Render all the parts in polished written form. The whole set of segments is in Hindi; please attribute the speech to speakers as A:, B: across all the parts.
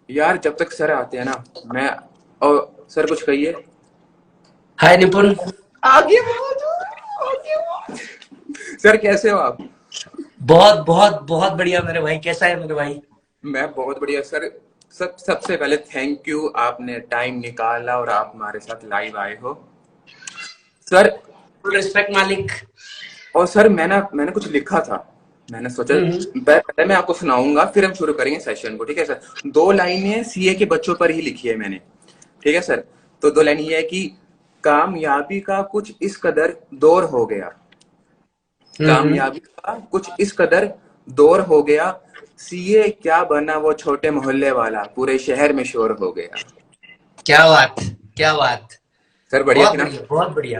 A: यार जब तक सर आते हैं ना, मैं और सर कुछ कहिए।
B: हाय निपुण।
A: आगे बढ़ो, आगे बढ़ो। सर कैसे हो आप?
B: बहुत बहुत बहुत बढ़िया मेरे भाई, कैसा है मेरे भाई?
A: मैं बहुत बढ़िया सर। सबसे पहले थैंक यू, आपने टाइम निकाला और आप हमारे साथ लाइव आए हो सर।
B: फुल रिस्पेक्ट मालिक।
A: और सर मैंने कुछ लिखा था। मैंने सोचा
B: हम्म।
A: पहले मैं आपको सुनाऊंगा, फिर हम शुरू करेंगे सेशन को, ठीक है सर। दो लाइनें सीए के बच्चों पर ही लिखी है मैंने, ठीक है सर। तो दो लाइन ये है कि कामयाबी का कुछ इस कदर दौर हो गया,
B: हम्म।
A: कामयाबी का कुछ इस कदर दौर हो गया, सीए क्या बना वो छोटे मोहल्ले वाला, पूरे शहर में शोर हो गया।
B: क्या बात, क्या बात।
A: सर बढ़िया
B: बहुत
A: थी ना?
B: बढ़िया, बहुत बढ़िया।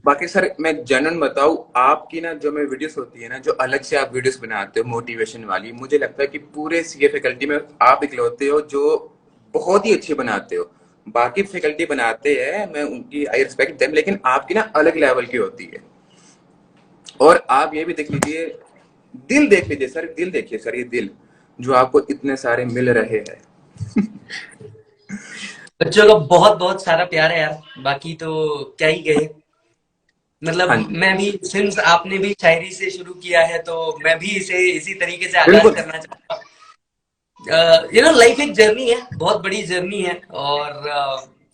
A: बाकी सर मैं जनरल बताऊं, आपकी ना जो मैं वीडियोस होती है ना, जो अलग से आप वीडियोस बनाते हो मोटिवेशन वाली, मुझे लगता है कि पूरे सीए फैकल्टी में आप इकलौते हो जो बहुत ही अच्छी बनाते हो। बाकी फैकल्टी बनाते हैं, मैं उनकी आई रिस्पेक्ट देम, लेकिन आपकी ना अलग लेवल की होती है। और आप ये भी देख लीजिए, दिल देख लीजिए सर, दिल देखिए सर, ये दिल जो आपको इतने सारे मिल रहे हैं।
B: बच्चों का बहुत बहुत सारा प्यार है यार, बाकी तो क्या ही कहे।
A: हाँ
B: मतलब
A: जी,
B: मैं भी, सिंस आपने भी शायरी से शुरू किया है तो मैं भी इसे इसी तरीके से आगाज
A: बिल्कुल।
B: करना चाहूंगा। लाइफ एक जर्नी है, बहुत बड़ी जर्नी है। और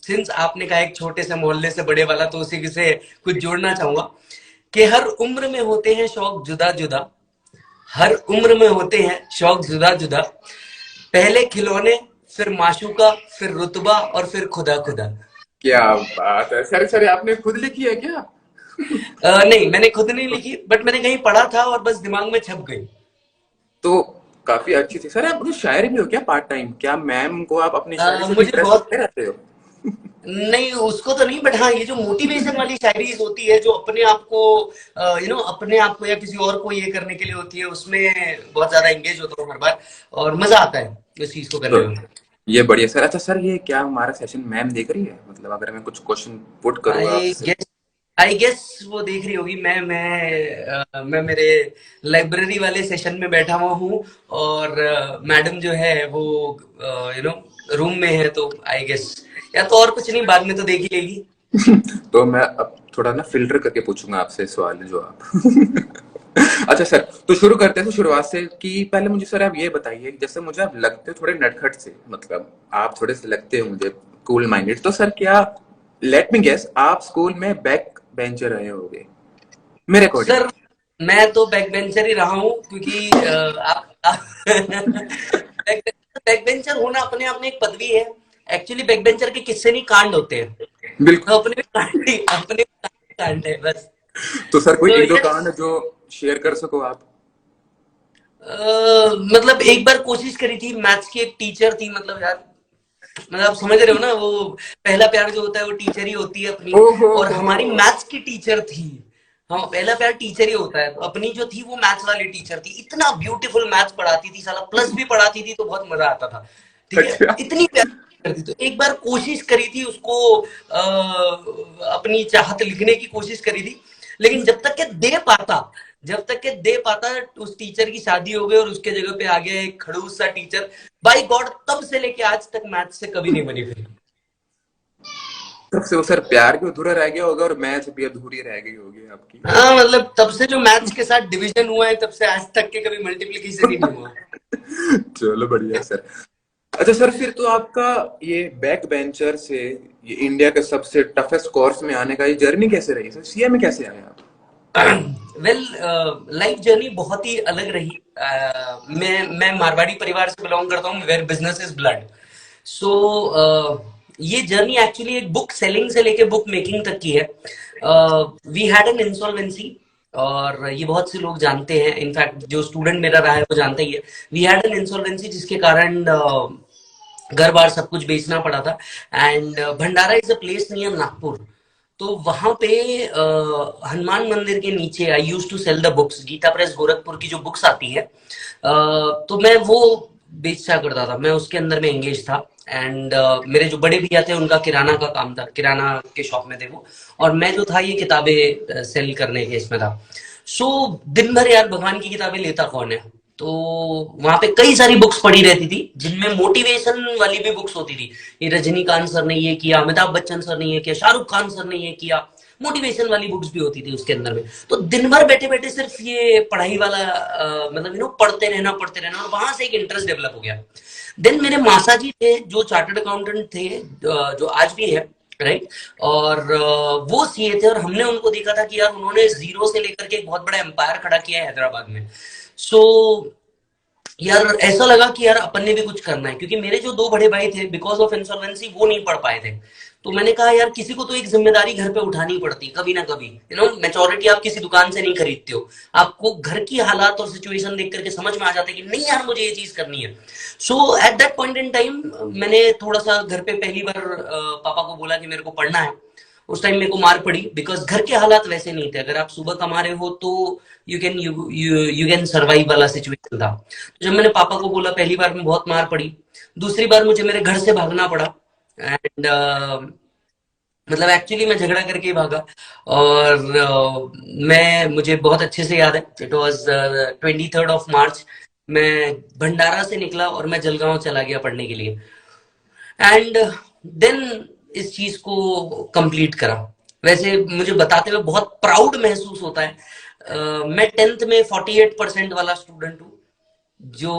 B: सिंस आपने कहा एक छोटे से मोहल्ले से बड़े वाला, तो उसी से कुछ जोड़ना चाहूंगा कि हर उम्र में होते हैं शौक जुदा जुदा। हर उम्र में होते हैं शौक जुदा जुदा। पहले खिलौने, फिर माशूका, फिर रुतबा और फिर खुदा खुदा।
A: क्या बात है सर, सर आपने खुद लिखी है क्या?
B: नहीं, मैंने खुद नहीं लिखी, बट मैंने कहीं पढ़ा था और बस दिमाग में छप गई।
A: तो काफी अच्छी थी सर। आप कुछ शायर भी हो क्या पार्ट टाइम? क्या मैम को आप अपनी शायरी से
B: मुझे
A: इम्प्रेस
B: बहुत,
A: करते रहते हो?
B: नहीं उसको तो नहीं, बट हाँ ये जो मोटिवेशन वाली शायरी होती है जो अपने आप को अपने आप को या किसी और को ये करने के लिए होती है, उसमें बहुत ज्यादा एंगेज होता हूँ हर बार। और मजा आता है इस चीज को
A: तो
B: करने में।
A: ये बढ़िया सर। अच्छा सर, ये क्या हमारा सेशन मैम देख रही है? मतलब अगर मैं कुछ क्वेश्चन पुट करूँ
B: आई
A: आपसे।
B: गेस, आई गेस वो देख रही होगी। मैं मेरे लाइब्रेरी वाले सेशन में बैठा हुआ हूँ, और मैडम जो है वो रूम में है, तो आई गेस, या तो और कुछ नहीं, बाद में तो देख ही लेगी।
A: तो मैं अब थोड़ा ना फिल्टर करके पूछूंगा आपसे सवाल जो आप अच्छा सर, तो शुरू करते हैं तो शुरुआत से कि पहले मुझे सर आप ये बताइए, जैसे मुझे आप लगते हो थोड़े नटखट से, मतलब आप थोड़े से लगते हो मुझे कूल माइंडेड, तो सर क्या, लेट मी गेस, आप स्कूल में बैक बेंचर रहे होगे मेरे अकॉर्डिंग।
B: सर मैं तो बैक बेंचर ही रहा हूँ, क्योंकि आप बैक बेंचर होना अपने आप में एक पदवी है। एक्चुअली बैक बेंचर के किस्से नहीं, कांड होते हैं।
A: बिल्कुल।
B: तो अपने भी कांड है बस।
A: तो सर कोई
B: तो
A: एक दो
B: यस,
A: कांड जो शेयर कर सको आप।
B: मतलब एक बार कोशिश करी थी, मैथ्स की एक टीचर थी, मतलब यार, मतलब आप समझ रहे हो ना, वो पहला प्यार जो होता है वो टीचर ही होती है अपनी।
A: ओहो
B: और
A: हो।
B: हमारी मैथ्स की टीचर थी। हाँ, पहला प्यार टीचर ही होता है, तो अपनी जो थी वो मैथ्स वाली टीचर थी। इतना ब्यूटीफुल मैथ्स पढ़ाती थी, साला प्लस भी पढ़ाती थी, तो बहुत मजा आता था। ठीक है,
A: अच्छा।
B: इतनी प्यारी टीचर थी। तो एक बार कोशिश करी थी उसको, अपनी चाहत लिखने की कोशिश करी थी, लेकिन जब तक के दे पाता उस टीचर की शादी हो गई और उसके जगह पे आ गया एक खड़ूस सा टीचर। बाई गॉड, तब से लेके आज तक मैथ से कभी नहीं बनी फिर।
A: तब से वो सर प्यार भी अधूरा रह गया होगा और मैथ भी अधूरी रह गई होगी आपकी।
B: हाँ, मतलब तब से जो मैथ्स के साथ डिवीजन हुआ है, तब से आज तक के कभी मल्टीप्लीकेशन ही नहीं हुआ।
A: चलो बढ़िया सर। अच्छा सर, फिर तो आपका ये बैक बेंचर से ये इंडिया के सबसे टफेस्ट कोर्स में आने का ये जर्नी कैसे रही सर? सीए में कैसे आए आप?
B: वेल, लाइफ जर्नी बहुत ही अलग रही। मैं मारवाड़ी परिवार से बिलोंग करता हूँ, वेयर बिजनेस इज ब्लड। सो ये जर्नी एक्चुअली एक बुक सेलिंग से लेके बुक मेकिंग तक की है। वी हैड एन इंसॉल्वेंसी, और ये बहुत से लोग जानते हैं, इनफैक्ट जो स्टूडेंट मेरा रहा है वो जानता ही है। वी हैड एन इंसॉल्वेंसी जिसके कारण घर बार सब कुछ बेचना पड़ा था। And Bhandara is a place near Nagpur. तो वहां पे हनुमान मंदिर के नीचे I use to sell the books. Gita Press Gorakhpur की जो बुक्स आती है, तो मैं वो बेचा करता था, मैं उसके अंदर में एंगेज था। एंड मेरे जो बड़े भैया थे उनका किराना का काम था, किराना के शॉप में थे वो। और मैं जो था ये किताबें सेल करने के इसमें था। सो दिन भर यार भगवान की किताबें लेता कौन है। तो वहां पे कई सारी बुक्स पढ़ी रहती थी जिनमें मोटिवेशन वाली भी बुक्स होती थी। ये रजनीकांत सर ने ये किया, अमिताभ बच्चन सर ने ये किया, शाहरुख खान सर ने ये किया, मोटिवेशन वाली बुक्स भी होती थी उसके अंदर में। तो दिन भर बैठे बैठे सिर्फ ये पढ़ाई वाला मतलब पढ़ते रहना, और वहां से एक इंटरेस्ट डेवलप हो गया। देन मेरे मासा जी थे जो चार्टर्ड अकाउंटेंट थे, जो आज भी है, राइट। और वो सीए थे, और हमने उनको देखा था कि यार उन्होंने जीरो से लेकर के एक बहुत बड़ा एम्पायर खड़ा किया है हैदराबाद में। सो यार ऐसा लगा कि यार अपन ने भी कुछ करना है, क्योंकि मेरे जो दो बड़े भाई थे बिकॉज ऑफ इंसॉल्वेंसी वो नहीं पढ़ पाए थे। तो मैंने कहा यार किसी को तो एक जिम्मेदारी घर पे उठानी पड़ती कभी ना कभी, मैच्योरिटी आप किसी दुकान से नहीं खरीदते हो, आपको घर की हालात और सिचुएशन देख करके समझ में आ जाता है कि नहीं यार मुझे ये चीज करनी है। So at that point in time मैंने थोड़ा सा घर पे पहली बार पापा को बोला कि मेरे को पढ़ना है। उस टाइम मेरे को मार पड़ी बिकॉज घर के हालात वैसे नहीं थे, अगर आप सुबह कमा रहे हो तो यू कैन सर्वाइव वाला सिचुएशन था। तो जब मैंने पापा को बोला पहली बार में बहुत मार पड़ी, दूसरी बार मुझे मेरे घर से भागना पड़ा। एंड मतलब एक्चुअली मैं झगड़ा करके ही भागा। और मैं मुझे बहुत अच्छे से याद है, it was 23rd of March। मैं भंडारा से निकला और मैं जलगांव चला गया पढ़ने के लिए। एंड देन इस चीज को कंप्लीट करा। वैसे मुझे बताते हुए बहुत प्राउड महसूस होता है। मैं 10th में 48% वाला स्टूडेंट हूँ, जो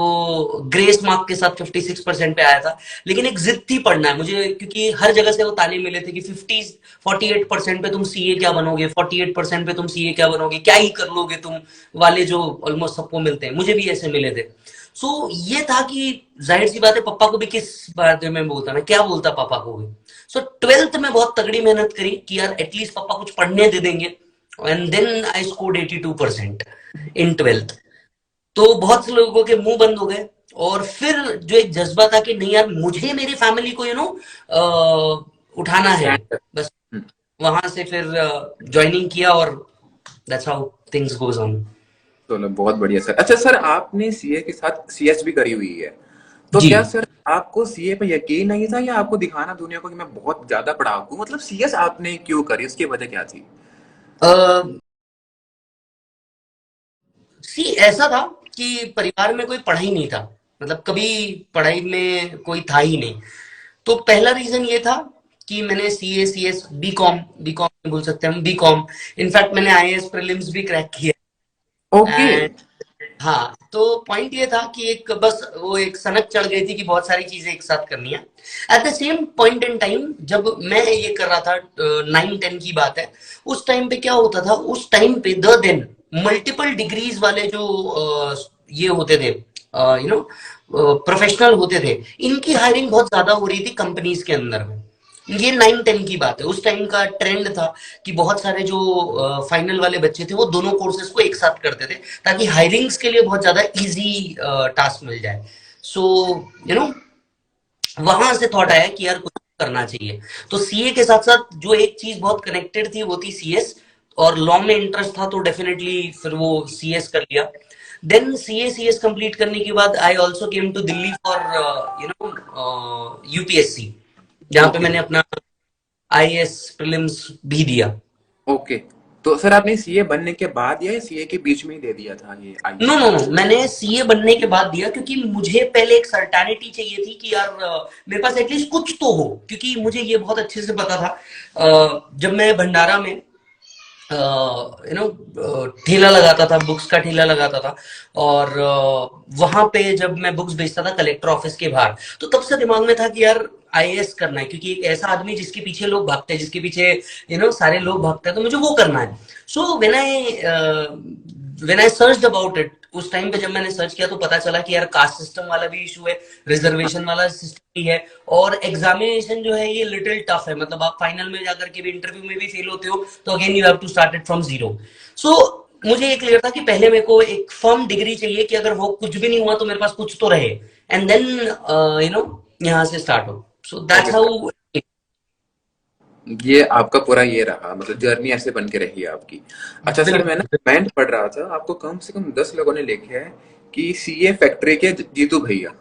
B: ग्रेस मार्क के साथ 56% पे आया था। लेकिन एक जिद थी पढ़ना है मुझे, क्योंकि हर जगह से वो ताने मिले थे कि 48% पे तुम सीए क्या बनोगे, 48% पे तुम सीए क्या बनोगे, क्या ही कर लोगे तुम, वाले जो ऑलमोस्ट सबको मिलते हैं, मुझे भी ऐसे मिले थे। सो ये था कि जाहिर सी बात है पापा को भी किस बारे में बोलता, मैं क्या बोलता पापा को भी। सो 12th में बहुत तगड़ी मेहनत करी कि यार एटलीस्ट पापा कुछ पढ़ने दे देंगे। And then I scored 82% in 12th। तो बहुत से लोगों के मुंह बंद हो गए। और फिर जो एक जज्बा था कि नहीं यार मुझे मेरी फैमिली को उठाना है,
A: स्टैंड।
B: बस वहां से फिर ज्वाइनिंग किया, और that's how things goes on.
A: चलो बहुत बढ़िया सर। अच्छा सर, आपने सीए के साथ सीएस भी करी हुई है, तो
B: जी।
A: क्या सर आपको सीए पे यकीन नहीं था या आपको दिखाना दुनिया को कि मैं बहुत ज्यादा पढ़ाकू हूँ? मतलब सीएस आपने क्यों करी, उसकी वजह क्या थी?
B: सी ऐसा था कि परिवार में कोई पढ़ाई नहीं था, मतलब कभी पढ़ाई में कोई था ही नहीं। तो पहला रीजन ये था कि मैंने CA C S B com, B com बोल सकते हैं हम, बी कॉम। इनफैक्ट मैंने आईएएस प्रीलिम्स भी क्रैक किया।
A: ओके।
B: एंड हाँ, तो पॉइंट ये था कि एक बस वो एक सनक चढ़ गई थी कि बहुत सारी चीजें एक साथ करनी है। At the same point in time जब मैं ये कर रहा था, 9-10 की बात है, उस टाइम पे क्या होता था, उस टाइम पे द देन मल्टीपल डिग्रीज वाले जो ये होते थे, प्रोफेशनल होते थे, इनकी हायरिंग बहुत ज्यादा हो रही थी कंपनीज के अंदर में। ये 9-10 की बात है, उस टाइम का ट्रेंड था कि बहुत सारे जो फाइनल वाले बच्चे थे वो दोनों कोर्सेज को एक साथ करते थे, ताकि हायरिंग्स के लिए बहुत ज्यादा इजी टास्क मिल जाए। सो यू नो वहां से थॉट आया कि यार कुछ करना चाहिए। तो सीए के साथ साथ जो एक चीज बहुत कनेक्टेड थी वो थी सीएस, और लॉ में इंटरेस्ट था तो डेफिनेटली फिर वो सीएस कर लिया। देन सीए सीएस कंप्लीट करने के बाद I also came to Delhi for UPSC, जहां पे
A: ओके।
B: मैंने अपना आईएएस प्रीलिम्स भी दिया।
A: ओके, तो सर आपने सीए बनने के बाद या सीए के बीच में ही दे दिया था ये
B: नो
A: आईएएस?
B: नो नो, मैंने सीए बनने के बाद दिया, क्योंकि मुझे पहले एक सर्टेनिटी चाहिए थी कि यार मेरे पास एटलीस्ट कुछ तो हो, क्योंकि मुझे ये बहुत अच्छे से पता था। जब मैं भंडारा में ठेला लगाता था, बुक्स का ठेला लगाता था, और वहां पे जब मैं बुक्स बेचता था कलेक्टर ऑफिस के बाहर, तो तब से दिमाग में था कि यार आईएएस करना है, क्योंकि एक ऐसा आदमी जिसके पीछे लोग भागते हैं, जिसके पीछे सारे लोग भागते हैं, तो मुझे वो करना है। So when I searched about it, उस टाइम पे जब मैंने सर्च किया तो पता चला कि यार कास्ट सिस्टम वाला भी इशू है, रिजर्वेशन वाला सिस्टम भी है, और एग्जामिनेशन जो है ये लिटिल टफ है, मतलब आप फाइनल में जाकर के भी, इंटरव्यू में भी फेल होते हो तो again you have to start it from zero. So मुझे ये क्लियर था कि पहले मेरे को एक फर्म डिग्री चाहिए कि अगर वो कुछ भी नहीं हुआ तो मेरे पास कुछ तो रहे, एंड देन यहाँ से स्टार्ट हो। So that's
A: okay sir,
B: how.
A: ये आपका पूरा ये रहा, मतलब जर्नी ऐसे बन के रही है आपकी। अच्छा सर, मैं ना
B: बिल्कुल।
A: कमेंट पढ़ रहा था, आपको कम से कम 10 लोगों ने लिखे हैं कि सीए फैक्ट्री के जीतू भैया।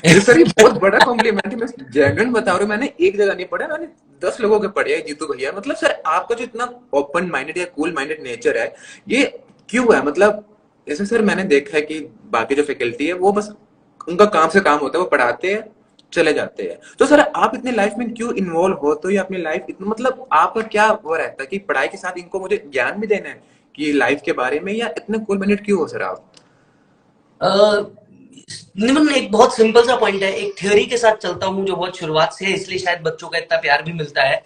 A: ये सर ये बहुत बड़ा कॉम्प्लीमेंट है, मैं जेन्युइन बता रहा हूँ, मैंने एक जगह नहीं पढ़ा, मैंने 10 लोगों के पढ़े हैं जीतू भैया। मतलब सर आपका जो इतना ओपन माइंडेड या कूल माइंडेड नेचर है, ये क्यों है? मतलब जैसे सर मैंने देखा है कि बाकी जो फैकल्टी है वो बस उनका काम से काम होता है, वो पढ़ाते हैं चले जाते हैं। तो सर आप इतनी लाइफ में क्यों इन्वॉल्व हो, तो ये अपनी लाइफ इतना मतलब आपका क्या वो रहता है कि पढ़ाई के साथ इनको मुझे ज्ञान भी देना है कि लाइफ के बारे में, या इतने कूल माइंडेड क्यों हो सर आप?
B: निमन एक बहुत सिंपल सा पॉइंट है, एक थ्योरी के साथ चलता हूँ जो बहुत शुरुआत से है, इसलिए शायद बच्चों का इतना प्यार भी मिलता है।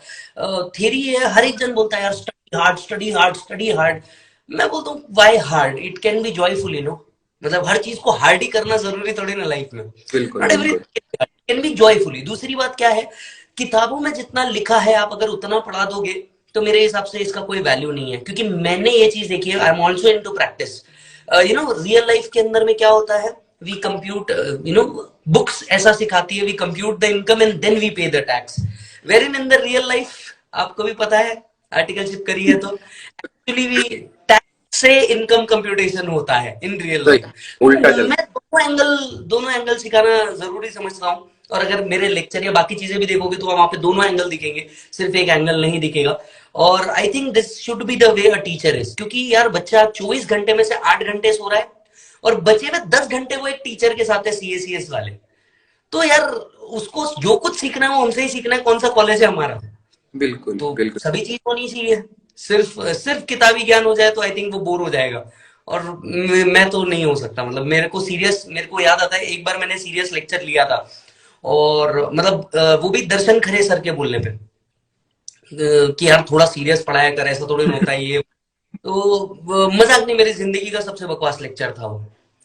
B: थ्योरी है, हर एक जन बोलता है यार study hard study hard study hard. मैं बोलता हूँ why hard, it can be joyful, you know. मतलब हर चीज को हार्ड ही करना जरूरी थोड़ी ना लाइफ में।
A: बिल्कुल
B: नॉट
A: बिल्कुल।
B: Everything can be joyfully. दूसरी बात क्या है, किताबों में जितना लिखा है आप अगर उतना पढ़ा दोगे तो मेरे हिसाब से इसका कोई वैल्यू नहीं है, क्योंकि मैंने ये चीज देखी है। I am also into practice. You know, real life के अंदर में क्या होता है, we compute, you know, books ऐसा सिखाती है, we compute the income and then we pay the tax. Where in the real life, आपको भी पता है, आर्टिकलशिप करी है तो एक्चुअली वी टैक्स से इनकम कंप्यूटेशन होता है इन रियल
A: सही,
B: लाइफ।
A: उल्टा चल।
B: मैं दोनों एंगल सिखाना जरूरी समझता हूँ। और अगर मेरे लेक्चर या बाकी चीजें भी देखोगे तो वहां पे दोनों एंगल दिखेंगे, सिर्फ एक एंगल नहीं दिखेगा। और I think this should be the way a teacher is, क्योंकि यार बच्चा 24 घंटे में से 8 घंटे सो रहा है और बचे हुए 10 घंटे वो एक टीचर के साथ है, सीएसीएस वाले। तो यार उसको जो कुछ सीखना है वो हमसे ही सीखना है, कौन सा कॉलेज है हमारा।
A: बिल्कुल
B: तो
A: बिल्कुल।
B: सभी चीज होनी चाहिए। सिर्फ सिर्फ किताबी ज्ञान हो जाए तो आई थिंक वो बोर हो जाएगा। और मैं तो नहीं हो सकता। मतलब मेरे को याद आता है एक बार मैंने सीरियस लेक्चर लिया था, और मतलब वो भी दर्शन खरे सर के बोलने पे, कि यार थोड़ा सीरियस पढ़ाया कर, ऐसा थोड़ी ना होता है ये। तो मजाक नहीं, मेरी जिंदगी का सबसे बकवास लेक्चर था वो।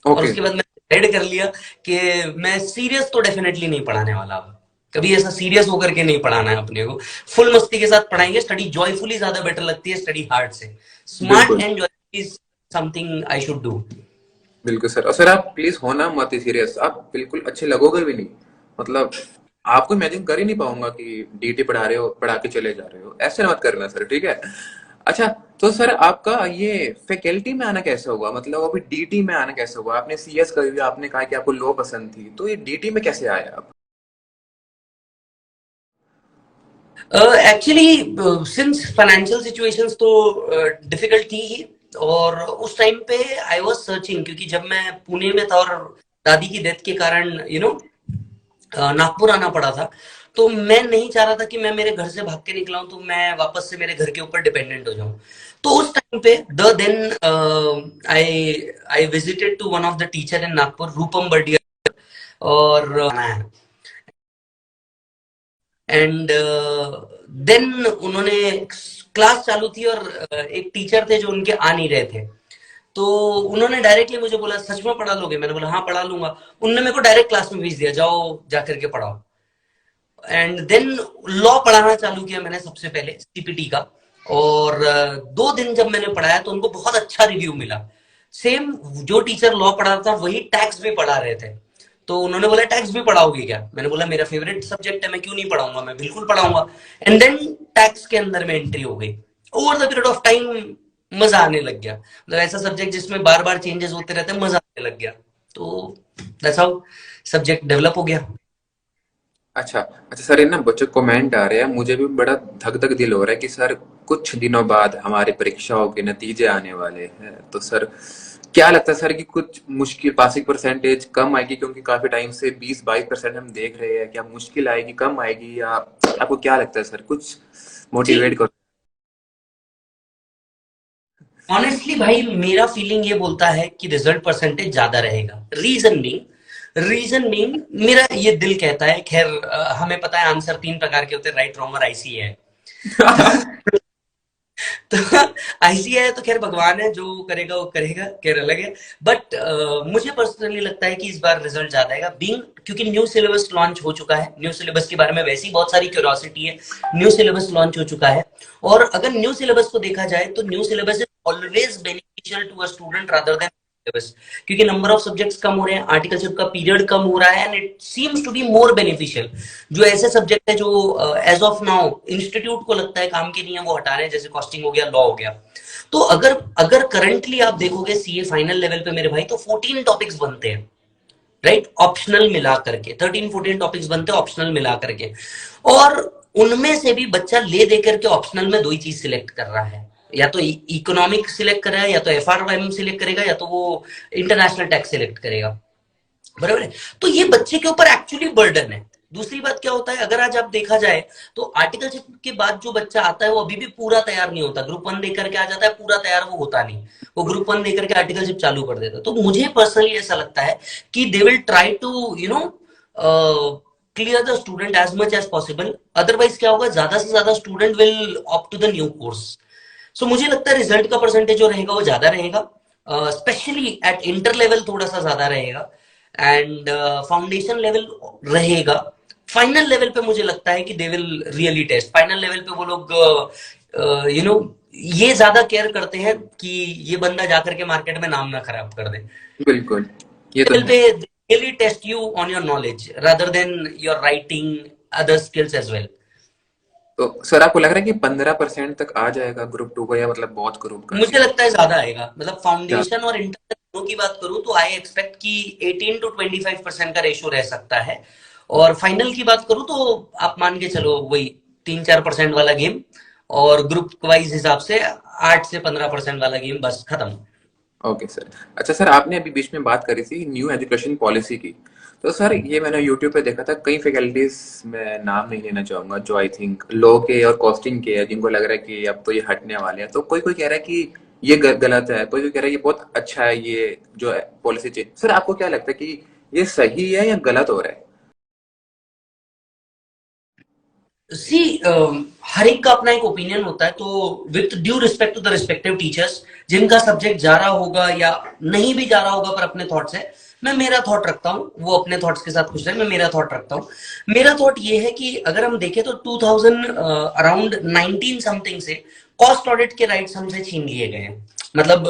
B: और
A: ओके।
B: उसके बाद मैंने डिसाइड कर लिया कि मैं सीरियस तो डेफिनेटली नहीं पढ़ाने वाला अब। कभी ऐसा सीरियस होकर के नहीं पढ़ाना है अपने को। फुल मस्ती के साथ पढ़ाएंगे। स्टडी जॉयफुली ज्यादा बेटर लगती है स्टडी हार्ड से। स्मार्ट
A: बिल्कुल
B: and joyful is something I should do.
A: बिल्कुल सर। और सर आप प्लीज होना मत ही सीरियस, आप बिल्कुल अच्छे लगोगे भी नहीं। मतलब आपको इमेजिन कर ही नहीं पाऊंगा कि डीटी पढ़ा रहे हो, पढ़ा के चले जा रहे हो, ऐसे मत करना सर, ठीक है? अच्छा, तो सर आपका ये फैकल्टी में आना कैसे हुआ, मतलब अभी डीटी में आना कैसे हुआ? आपने सीएस कर लिया, आपने कहा कि आपको लो पसंद थी, तो ये डीटी में कैसे आए आप?
B: एक्चुअली सिंस फाइनेंशियल सिचुएशंस तो डिफिकल्ट थी ही। और उस टाइम पे आई वाज सर्चिंग, क्योंकि जब मैं पुणे में था और दादी की डेथ के कारण यू नो नागपुर आना पड़ा था, तो मैं नहीं चाह रहा था कि मैं मेरे घर से भाग के निकला हूं तो मैं वापस से मेरे घर के ऊपर डिपेंडेंट हो जाऊं। तो उस टाइम पे the then I I visited to one of the teacher in Nagpur, Rupam Bardia. और एंड देन उन्होंने क्लास चालू थी, और एक टीचर थे जो उनके आ नहीं रहे थे। तो उन्होंने डायरेक्टली मुझे बोला सच में पढ़ा लोगे? मैंने बोला हाँ पढ़ा लूंगा। उन्होंने मेरे को डायरेक्ट क्लास में भेज दिया, जाओ जाकर के पढ़ाओ। एंड देन लॉ पढ़ाना चालू किया मैंने सबसे पहले, सीपीटी का। और 2 दिन जब मैंने पढ़ाया तो उनको बहुत अच्छा रिव्यू मिला। सेम जो टीचर लॉ पढ़ा था वही टैक्स भी पढ़ा रहे थे। तो उन्होंने बोला टैक्स भी पढ़ाओगे क्या? मैंने बोला मेरा फेवरेट सब्जेक्ट है, मैं क्यों नहीं पढ़ाऊंगा, मैं बिल्कुल पढ़ाऊंगा। एंड देन टैक्स के अंदर में एंट्री हो गई। Over the period of time मजा आने लग गया। मतलब ऐसा सब्जेक्ट जिसमें बार बार चेंजेस होते रहते हैं, मजा आने लग गया। तो दैट्स हाउ सब्जेक्ट डेवलप हो गया।
A: अच्छा अच्छा सर, ये ना बच्चों कमेंट आ रहे हैं, मुझे भी बड़ा धक धक दिल हो रहा है कि सर कुछ दिनों बाद हमारी परीक्षाओं के नतीजे आने वाले हैं, तो सर क्या लगता है सर कि कुछ मुश्किल पासिंग परसेंटेज कम आएगी? क्योंकि काफी टाइम से 20-22% हम देख रहे हैं, क्या मुश्किल आएगी, कम आएगी, या आपको क्या लगता है सर? कुछ
B: जी,
A: मोटिवेट करो।
B: ऑनेस्टली भाई मेरा फीलिंग ये बोलता है कि रिजल्ट परसेंटेज ज्यादा रहेगा। रीजन बीइंग मेरा ये दिल कहता है। खैर हमें पता है आंसर 3 प्रकार के होते हैं, राइट, रॉन्ग और आईसी है। तो आईसीए है तो खैर भगवान है, जो करेगा वो करेगा, खैर अलग है। बट मुझे पर्सनली लगता है कि इस बार रिजल्ट ज्यादा आएगा, बीइंग क्योंकि न्यू सिलेबस लॉन्च हो चुका है। न्यू सिलेबस के बारे में वैसे ही बहुत सारी क्यूरियोसिटी है। न्यू सिलेबस लॉन्च हो चुका है, और अगर न्यू सिलेबस को देखा जाए तो new syllabus is always beneficial to a student rather than syllabus. क्योंकि नंबर ऑफ सब्जेक्ट्स कम हो रहे हैं, आर्टिकलशिप का पीरियड कम हो रहा है, and it seems to be more beneficial. जो ऐसे सब्जेक्ट है जो एज ऑफ नाउ इंस्टीट्यूट को लगता है काम के नहीं है, वो हटा रहे हैं, जैसे कॉस्टिंग हो गया, लॉ हो गया। तो अगर अगर करंटली आप देखोगे सीए फाइनल लेवल पे मेरे भाई, तो 14 टॉपिक्स बनते हैं, राइट, ऑप्शनल मिला करके 13-14 टॉपिक्स बनते हैं ऑप्शनल मिला करके। और उनमें से भी बच्चा ले दे करके ऑप्शनल में 2 ही चीज सिलेक्ट कर रहा है, या तो इकोनॉमिक सिलेक्ट करेगा, या तो FRM सिलेक्ट करेगा, या तो वो इंटरनेशनल टैक्स सिलेक्ट करेगा, बराबर है। तो ये बच्चे के ऊपर एक्चुअली बर्डन है। दूसरी बात क्या होता है, अगर आज आप देखा जाए तो आर्टिकलशिप के बाद जो बच्चा आता है वो अभी भी पूरा तैयार नहीं होता। ग्रुप 1 देकर के आ जाता है, पूरा तैयार वो होता नहीं। वो ग्रुप 1 देकर के आर्टिकलशिप चालू कर देता है। तो मुझे पर्सनली ऐसा लगता है कि they will try to clear the student as much as possible. Otherwise क्या होगा, ज्यादा से ज्यादा student will opt to the new course. So मुझे लगता है रिजल्ट का परसेंटेज जो रहेगा वो ज्यादा रहेगा, स्पेशली एट इंटर लेवल थोड़ा सा ज्यादा रहेगा, एंड फाउंडेशन लेवल रहेगा। फाइनल लेवल पे मुझे लगता है कि they will really test. Final level पे वो लोग यू नो ये ज्यादा केयर करते हैं कि ये बंदा जाकर के मार्केट में नाम ना खराब कर दे।
A: बिल्कुल, ये तो
B: लेवल
A: है।
B: पे really test you on your knowledge rather than your writing, other skills as well.
A: तो सर आपको लग रहा है कि 15% तक आ जाएगा ग्रुप 2 का, या मतलब बहुत ग्रुप कर
B: मुझे
A: दिया?
B: लगता है ज्यादा आएगा। मतलब
A: क्या?
B: फाउंडेशन और इंटर दोनों की बात करूं तो आई एक्सपेक्ट कि 18 to 25% का रेशियो रह सकता है। और फाइनल की बात करूं तो आप मान के चलो वही 3-4% वाला गेम, और ग्रुप वाइज हिसाब से 8 से 15% वाला गेम, बस खत्म।
A: Okay sir. अच्छा सर, आपने अभी बीच में बात करी थी न्यू एजुकेशन पॉलिसी की। तो सर ये मैंने यूट्यूब पे देखा था, कई फैकल्टीज, मैं नाम नहीं लेना चाहूंगा, जो आई थिंक लॉ के और कॉस्टिंग के है, जिनको लग रहा है कि अब तो ये हटने वाले हैं। तो कोई कोई कह रहा है कि ये गलत है, कोई कोई कह रहा है ये बहुत अच्छा है, ये जो है पॉलिसी चेंज। सर आपको क्या लगता है कि ये सही है या गलत हो रहा है?
B: सी हर एक का अपना एक ओपिनियन होता है। तो with due respect to the respective teachers, जिनका सब्जेक्ट जा रहा होगा या नहीं भी जा रहा होगा पर अपने थॉट्स है, मैं मेरा थॉट रखता हूँ। वो अपने थॉट्स के साथ खुश रहे, मैं मेरा थॉट रखता हूँ। मेरा थॉट ये है कि अगर हम देखें तो 2000 अराउंड 19 समथिंग से कॉस्ट ऑडिट के राइट्स हमसे छीन लिए गए हैं। मतलब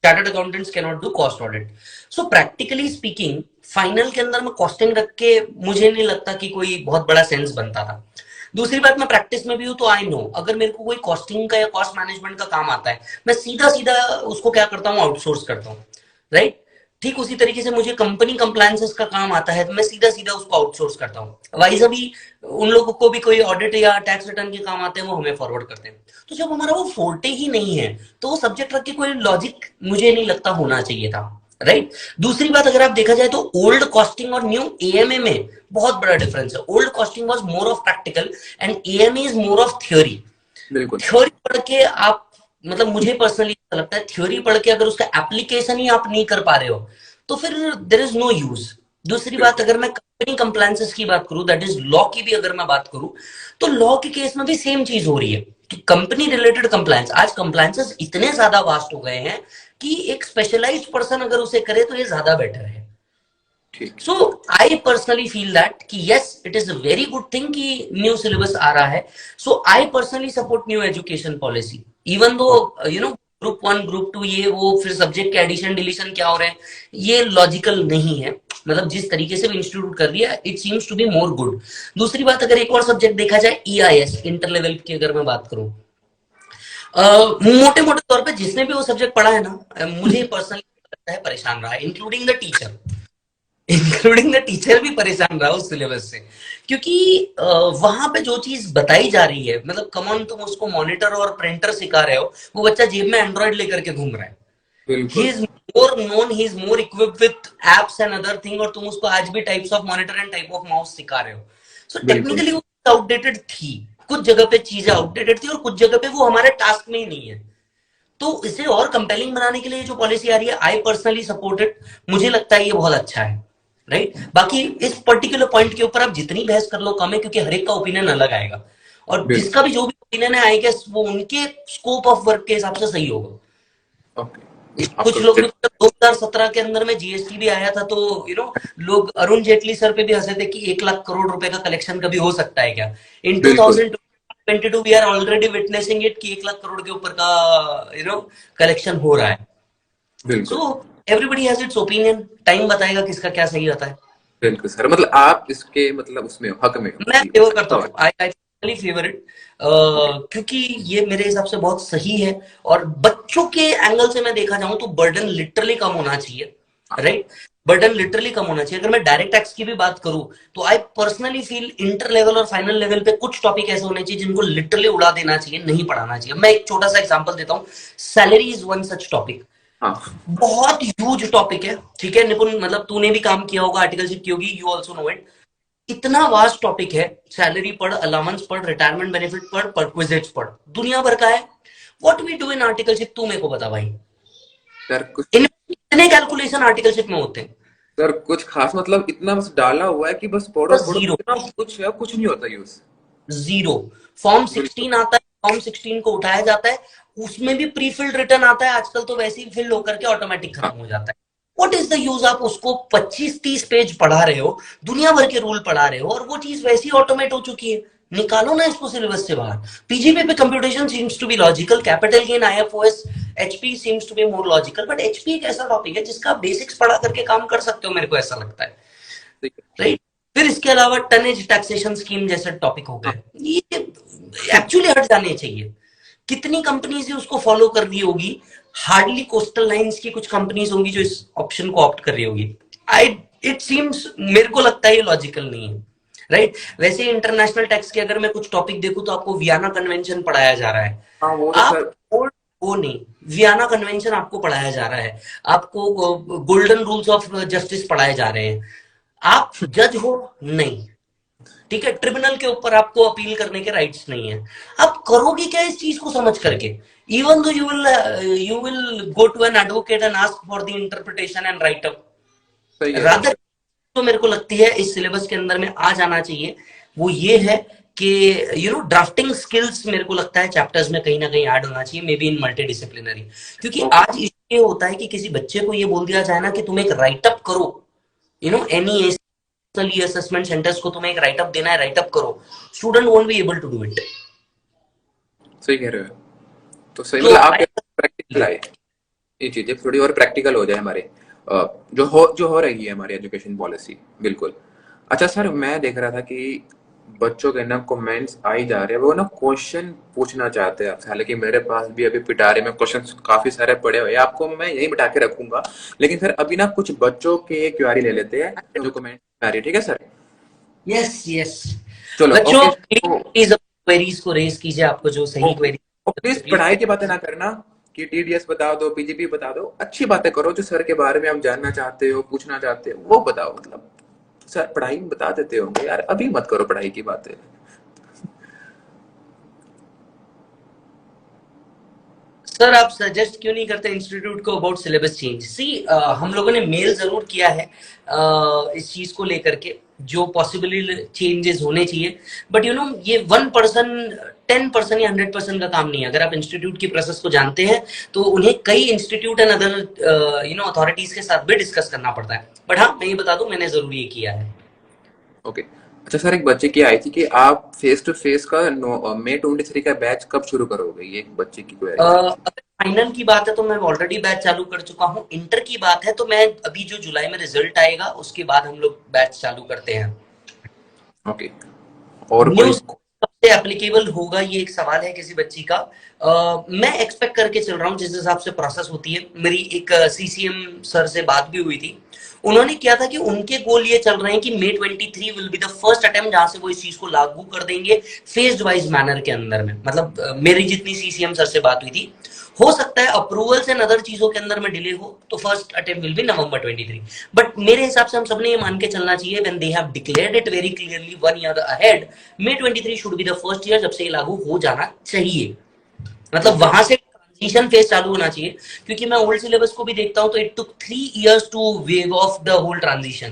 B: chartered accountants can not do cost audit. So practically speaking final के अंदर में कॉस्टिंग रख के मुझे नहीं लगता कि कोई बहुत बड़ा सेंस बनता था। दूसरी बात, मैं प्रैक्टिस में भी हूं तो आई नो, अगर मेरे को कोई कॉस्टिंग का या कॉस्ट मैनेजमेंट का काम आता है, मैं सीधा सीधा उसको क्या करता हूँ, आउटसोर्स करता हूँ, राइट। ठीक उसी तरीके से मुझे कंपनी कंप्लायंसेस का काम आता है तो मैं सीधा सीधा उसको आउटसोर्स करता हूँ। वाइज अभी उन लोगों को भी कोई ऑडिट या टैक्स रिटर्न के काम आते हैं, वो हमें फॉरवर्ड करते हैं। तो जब हमारा वो फोर्टे ही नहीं है तो वो सब्जेक्ट रख के कोई लॉजिक मुझे नहीं लगता होना चाहिए था, राइट। दूसरी बात, अगर आप देखा जाए तो ओल्ड कॉस्टिंग और न्यू एएमए में बहुत बड़ा डिफरेंस है। Old costing was more of practical and AMA is more of theory.
A: बिल्कुल।
B: थ्योरी पढ़ के आप, मतलब मुझे पर्सनली लगता है थ्योरी पढ़ के अगर उसका एप्लीकेशन ही आप नहीं कर पा रहे हो तो फिर देयर इज नो यूज। दूसरी बात,
A: बिल्कुल।
B: अगर मैं कंपनी कंप्लायंसेस की बात करूं, दैट इज लॉ की भी अगर मैं बात करूं, तो लॉ के केस में भी सेम चीज हो रही है कि कंपनी रिलेटेड कंप्लायंस, आज कंप्लायंसेस इतने ज्यादा वास्ट हो गए हैं कि एक स्पेशलाइज्ड पर्सन अगर उसे करे तो ये ज्यादा बेटर है।
A: ठीक।
B: So I personally feel that कि yes it is a very good thing कि न्यू सिलेबस आ रहा है। So I personally support new education policy, even though group 1 group 2 ये वो फिर सब्जेक्ट के एडिशन डिलीशन क्या हो रहे हैं, ये लॉजिकल नहीं है। मतलब जिस तरीके से भी इंस्टीट्यूट कर दिया, it seems to be more good. दूसरी बात, अगर एक और सब्जेक्ट देखा जाए EIS, इंटर लेवल की अगर मैं बात करूं, मोटे मोटे तौर पे जिसने भी वो सब्जेक्ट पढ़ा है ना, मुझे पर्सनली लगता है परेशान रहा है, इंक्लूडिंग द टीचर भी परेशान रहा उस सिलेबस से। क्योंकि वहां पे जो चीज बताई जा रही है, मतलब कमॉन तुम उसको मॉनिटर और प्रिंटर सिखा रहे हो, वो बच्चा जेब में एंड्रॉइड लेकर के घूम रहा है। ही
A: बिल्कुल।
B: Is more known, he is more equipped with apps and other thing, और तुम उसको आज भी types of monitor and type of mouse सिखा रहे हो। सो
A: बिल्कुल।
B: टेक्निकली वो आउटडेटेड थी, कुछ जगह पे चीजें आउटडेटेड थी और कुछ जगह पे वो हमारे टास्क में ही नहीं है। तो इसे और कंपेलिंग बनाने के लिए जो पॉलिसी आ रही है, आई पर्सनली सपोर्ट इट। मुझे लगता है ये बहुत अच्छा है, राइट। बाकी इस पर्टिकुलर पॉइंट के ऊपर आप जितनी बहस कर लो कम है, क्योंकि हर एक का ओपिनियन अलग आएगा, और
A: बिल्कुल।
B: जिसका भी जो भी ओपिनियन है आई गेस वो उनके स्कोप ऑफ वर्क के हिसाब से सही होगा।
A: ओके।
B: कुछ
A: आपको
B: लोग भी, 2017 के अंदर में जीएसटी भी आया था तो लोग अरुण जेटली सर पे भी हंसे थे कि 1 लाख करोड़ रुपए का कलेक्शन कभी हो सकता है क्या। इन
A: बिल्कुल।
B: 2022 we are already witnessing it कि 1 लाख करोड़ के ऊपर का कलेक्शन हो रहा है। सो
A: बिल्कुल।
B: Everybody has its opinion, time बताएगा किसका क्या सही होता है।
A: बिल्कुल सर, मतलब आप इसके मतलब उसमें हो, हक में हो
B: मैं
A: कि
B: फेवर
A: ऐसा
B: करता
A: अच्छा
B: हूँ,
A: है।
B: आई फेवर इट,
A: ओके।
B: क्योंकि ये मेरे हिसाब से बहुत सही है। और बच्चों के एंगल से मैं देखा जाऊं तो बर्डन लिटरली कम होना चाहिए। राइट? बर्डन लिटरली कम होना चाहिए। अगर मैं डायरेक्ट टैक्स की भी बात करूं, तो आई पर्सनली फील इंटर लेवल और फाइनल लेवल पे कुछ टॉपिक ऐसे होने चाहिए जिनको लिटरली उड़ा देना चाहिए, नहीं पढ़ाना चाहिए। मैं एक छोटा सा एग्जांपल देता हूं। Salary is one such topic.
A: हाँ।
B: बहुत ह्यूज टॉपिक है, ठीक है निपुण, मतलब तूने भी काम किया होगा, आर्टिकलशिप की होगी, यू ऑल्सो नो इट। इतना वास्ट टॉपिक है। सैलरी पढ़, अलाउंस पढ़, रिटायरमेंट बेनिफिट पढ़, परक्विजिट्स पढ़, दुनिया भर का है। What we do in articleship, तू मेरे को बता भाई।
A: सर कुछ
B: इन इतने कैलकुलेशन आर्टिकलशिप में होते हैं?
A: सर कुछ खास मतलब इतना बस डाला हुआ है कि बस पढ़ो
B: बस
A: पढ़ो,
B: जीरो।
A: इतना कुछ है, कुछ नहीं होता यूज।
B: जीरो। फॉर्म
A: बिल्कुल
B: 16 आता है, फॉर्म 16 को उठाया जाता है, उसमें भी प्री फिल्ड रिटर्न आता है, आजकल तो वैसे ही फिल होकर के ऑटोमेटिक
A: हाँ।
B: खत्म हो जाता है। What is the use? आप उसको 25-30 पेज पढ़ा रहे हो, दुनिया भर के रूल पढ़ा रहे हो, और वो चीज वैसी ऑटोमेट हो चुकी है। निकालो ना इसको सिलेबस से बाहर। पीजीपी पे computation seems to be logical, capital gain, IFOS, HP seems to be more logical, but HP एक ऐसा टॉपिक है जिसका बेसिक्स पढ़ा करके काम कर सकते हो, मेरे को ऐसा लगता है।
A: ठीक है।
B: राइट? फिर इसके अलावा टनेज टैक्सेशन स्कीम जैसे टॉपिक हो
A: हाँ।
B: गए, ये एक्चुअली हट जाने चाहिए। कितनी कंपनीज ने उसको फॉलो कर ली होगी? हार्डली कोस्टल लाइंस की कुछ कंपनीज होंगी जो इस ऑप्शन को ऑप्ट कर रही होगी। आई इट सीम्स, मेरे को लगता है ये लॉजिकल नहीं है। राइट? वैसे इंटरनेशनल टैक्स के अगर मैं कुछ टॉपिक देखूं, तो आपको वियना कन्वेंशन पढ़ाया जा रहा है।
A: हाँ वो तो
B: आप
A: सर।
B: ओल्ड, वो नहीं, वियना कन्वेंशन आपको पढ़ाया जा रहा है। आपको गोल्डन रूल्स ऑफ जस्टिस पढ़ाए जा रहे हैं। आप जज हो? नहीं। ठीक है, ट्रिब्यूनल के ऊपर आपको अपील करने के राइट्स नहीं है। आप करोगे क्या इस चीज को समझ करके? Even though you will go to an advocate and ask for the interpretation and write up,
A: सही कह रहे हो।
B: रादर। तो मेरे को लगती है इस सिलेबस के अंदर में आ जाना चाहिए, वो ये है कि ड्राफ्टिंग स्किल्स, मेरे को लगता है चैप्टर्स में कहीं ना कहीं ऐड होना चाहिए, may be in multi disciplinary. क्योंकि
A: ओके।
B: आज ये होता है कि किसी बच्चे को ये बोल दिया जाए ना कि तुम एक राइट अप करो, एनी असेसमेंट सेंटर्स को तुम्हें एक राइट अप देना है, राइट अप करो, student won't be able to do it.
A: सही कह रहे हो। तो सही
B: तो
A: मतलब आप प्रैक्टिकल आए, ये चीजें थोड़ी और प्रैक्टिकल हो जाए हमारे जो हो रही है हमारी एजुकेशन पॉलिसी। बिल्कुल। अच्छा सर, मैं देख रहा था कि बच्चों के ना कमेंट्स आ ही जा रहे हैं, वो ना क्वेश्चन पूछना चाहते हैं आपसे। हालांकि मेरे पास भी अभी पिटारे में क्वेश्चन काफी सारे पड़े हुए हैं, आपको मैं यही बिठा के रखूंगा। लेकिन सर अभी ना कुछ बच्चों के क्वेरी ले लेते हैं जो कमेंट आ रही है, ठीक है सर?
B: Yes yes.
A: चलो
B: बच्चों
A: ओके।
B: प्लीज क्वेरीज को रेज कीजिए, आपको जो सही
A: ओके।
B: क्वेरी
A: और प्लीज
B: प्लीज।
A: पढ़ाई की बातें ना करना कि टीडीएस बता दो, पीजीपी बता दो। अच्छी बातें करो, जो सर के बारे में आप जानना चाहते हो, पूछना चाहते हो, वो बताओ। मतलब सर पढ़ाई में बता देते होंगे यार, अभी मत करो पढ़ाई की बातें।
B: सर आप सजेस्ट क्यों नहीं करते इंस्टीट्यूट को अबाउट सिलेबस चेंज? सी, हम लोगों ने मेल जरूर किया है इस चीज को लेकर के, जो पॉसिबली चेंजेस होने चाहिए। बट ये 1%, 10% या 100% का काम नहीं है। अगर आप इंस्टीट्यूट की प्रोसेस को जानते हैं, तो उन्हें कई इंस्टीट्यूट एंड अदर अथॉरिटीज के साथ भी डिस्कस करना पड़ता है। बट हाँ, मैं ये बता दूं, मैंने जरूर ये किया है।
A: ओके। अच्छा सर, एक बच्चे की आई थी कि आप फेस टू फेस का मई 23 का बैच कब शुरू करोगे? ये एक बच्चे की क्वेरी आई थी।
B: अगर फाइनल की बात है तो मैं ऑलरेडी बैच चालू कर चुका हूँ। इंटर की बात है तो मैं अभी जो जुलाई में रिजल्ट आएगा उसके बाद हम लोग बैच चालू करते हैं।
A: ओके। और कोई?
B: न्यूज सबसे एप्लीकेबल होगा, ये एक सवाल है किसी बच्ची का। मैं एक्सपेक्ट करके चल रहा हूँ जिस हिसाब से प्रोसेस होती है। मेरी एक सीसीएम सर से बात भी हुई थी। उन्होंने किया था कि उनके गोल ये चल रहे हैं कि मई 23 will be the first attempt जहां से वो इस चीज को लागू कर देंगे, फेज्ड वाइज मैनर के अंदर में। मतलब मेरी जितनी सीसीएम सर से बात हुई थी, हो सकता है अप्रूवल्स एंड अदर चीजों के अंदर में डिले हो, तो first attempt will be November 23। But मेरे हिसाब से हम सबने ये मान के चलना चाहिए, when they have declared it very clearly 1 year ahead, May 23 should be the first year जब से ये लागू हो जाना चाहिए। मतलब
A: ओके।
B: वहां से ट्रांजिशन फेज चालू होना चाहिए। क्योंकि मैं ओल्ड सिलेबस को भी देखता हूं, तो it took 3 years to wave of the whole transition.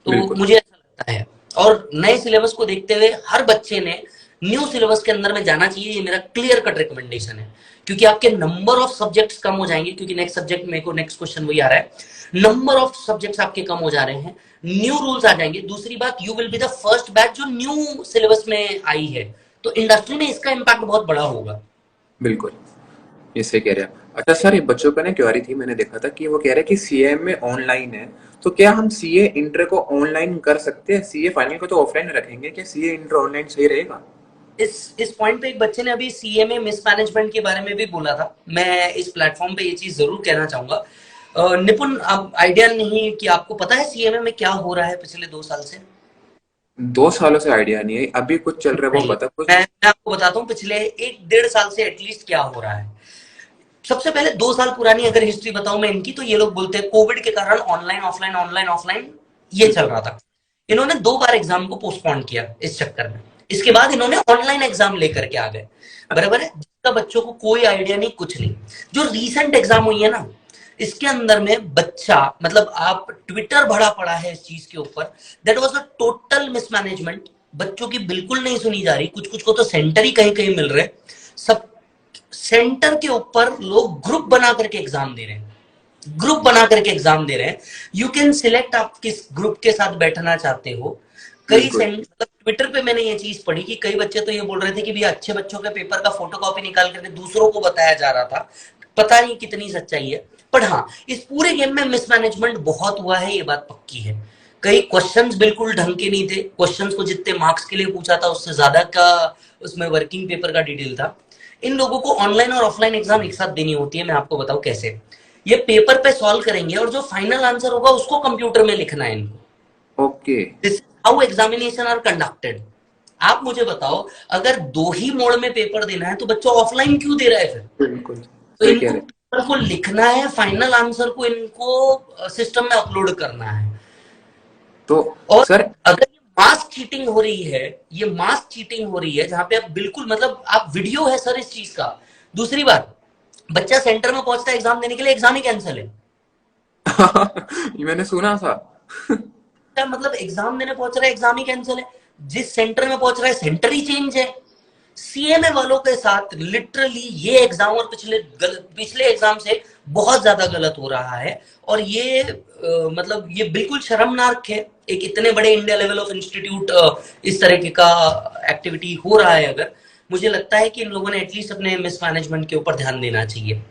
B: तो
A: बिल्कुल।
B: मुझे ऐसा लगता है। और नए सिलेबस को देखते हुए हर बच्चे ने न्यू सिलेबस के अंदर में जाना चाहिए, ये मेरा क्लियर कट रिकमेंडेशन है। क्योंकि आपके नंबर ऑफ सब्जेक्ट्स कम हो जाएंगे, क्योंकि नेक्स्ट सब्जेक्ट मेरे को नेक्स्ट क्वेश्चन वही आ रहा है। नंबर ऑफ सब्जेक्ट्स आपके कम हो जा रहे हैं, न्यू रूल्स आ जाएंगे। दूसरी बात, you will be the first batch जो न्यू सिलेबस में आई है, तो इंडस्ट्री में इसका इम्पैक्ट बहुत बड़ा होगा।
A: बिल्कुल। ये सही कह रहे हैं आप। अच्छा सर, ये बच्चों का ना क्वेरी थी, मैंने देखा था कि वो कह रहे हैं कि सीए में ऑनलाइन है, तो क्या हम सीए इंटर को ऑनलाइन कर सकते हैं? सीए फाइनल को तो ऑफलाइन रखेंगे, क्या सीए इंटर ऑनलाइन सही रहेगा?
B: इस पॉइंट पे एक बच्चे ने अभी सीए में मिसमैनेजमेंट के बारे में भी बोला था। मैं इस प्लेटफॉर्म पे ये चीज जरूर कहना चाहूंगा। निपुण, आप आइडिया नहीं कि आपको पता है सीएमए में क्या हो रहा है पिछले 2 साल से?
A: 2 सालों से आइडिया नहीं है, अभी कुछ चल रहा है वो
B: नहीं,
A: पता कुछ।
B: मैं आपको बताता हूँ पिछले 1 डेढ़ साल से एटलीस्ट क्या हो रहा है। सबसे पहले 2 साल पुरानी अगर हिस्ट्री बताऊं मैं इनकी, तो ये लोग बोलते हैं कोविड के कारण ऑनलाइन ऑफलाइन ऑनलाइन ऑफलाइन ये चल रहा था। इन्होंने 2 बार एग्जाम को पोस्टपोन किया इस चक्कर में। इसके बाद इन्होंने ऑनलाइन एग्जाम लेकर के आ गए। बराबर है, जिसका बच्चों को कोई आइडिया नहीं, कुछ नहीं। जो रीसेंट एग्जाम हुई है ना, इसके अंदर में बच्चा, मतलब आप ट्विटर भरा पड़ा है इस चीज के ऊपर। That was a total mismanagement. बच्चों की बिल्कुल नहीं सुनी जा रही, कुछ कुछ को तो सेंटर ही कहीं कहीं मिल रहे। सब सेंटर के ऊपर लोग ग्रुप बना करके एग्जाम दे रहे हैं, ग्रुप बना करके एग्जाम दे रहे हैं। यू कैन सिलेक्ट आप किस ग्रुप के साथ बैठना चाहते हो। कई
A: बिल्कुल।
B: मतलब ट्विटर पे मैंने ये चीज पढ़ी कि कई बच्चे तो ये बोल रहे थे कि भैया अच्छे बच्चों के पेपर का फोटोकॉपी निकाल करके दूसरों को बताया जा रहा था। पता नहीं कितनी सच्चाई है, पर हाँ, इस पूरे गेम में मिसमैनेजमेंट बहुत हुआ है, ये बात पक्की है। कई क्वेश्चंस बिल्कुल ढंग के नहीं थे, क्वेश्चंस को जितने मार्क्स के लिए पूछा था उससे ज्यादा का उसमें वर्किंग पेपर का डिटेल था। इन लोगों को ऑनलाइन और ऑफलाइन एग्जाम एक साथ देनी होती है। मैं आपको बताऊं कैसे। ये पेपर पे सॉल्व करेंगे और जो फाइनल आंसर होगा उसको कंप्यूटर में लिखना है इनको।
A: Okay.
B: This how examination are conducted. आप मुझे बताओ, अगर 2 ही मोड में पेपर देना है तो बच्चा ऑफलाइन क्यों दे रहा है फिर?
A: बिल्कुल
B: तो
A: सही कह
B: इनको
A: रहे
B: पेपर को लिखना है, फाइनल आंसर को इनको सिस्टम में अपलोड करना है।
A: तो
B: और
A: सर।
B: अगर ये मास चीटिंग हो रही है, ये मास चीटिंग हो रही है जहां पे आप बिल्कुल, मतलब आप वीडियो है सर इस चीज का। दूसरी बात, बच्चा सेंटर में पहुंचता है एग्जाम देने के लिए, एग्जाम ही कैंसिल है।
A: ये मैंने सुना था।
B: क्या मतलब, एग्जाम देने पहुंच रहा है एग्जाम ही कैंसिल है। जिस सेंटर में पहुंच रहा है सेंटर ही चेंज है। सीएमए वालों के साथ लिटरली ये एग्जाम और पिछले एग्जाम से बहुत ज्यादा गलत हो रहा है। और ये मतलब ये बिल्कुल शर्मनाक है। एक इतने बड़े इंडिया लेवल ऑफ इंस्टीट्यूट इस तरह का एक्टिविटी हो रहा है अगर, मुझे लगता है कि इन लोगों ने एटलीस्ट अपने मिसमैनेजमेंट के ऊपर ध्यान देना चाहिए।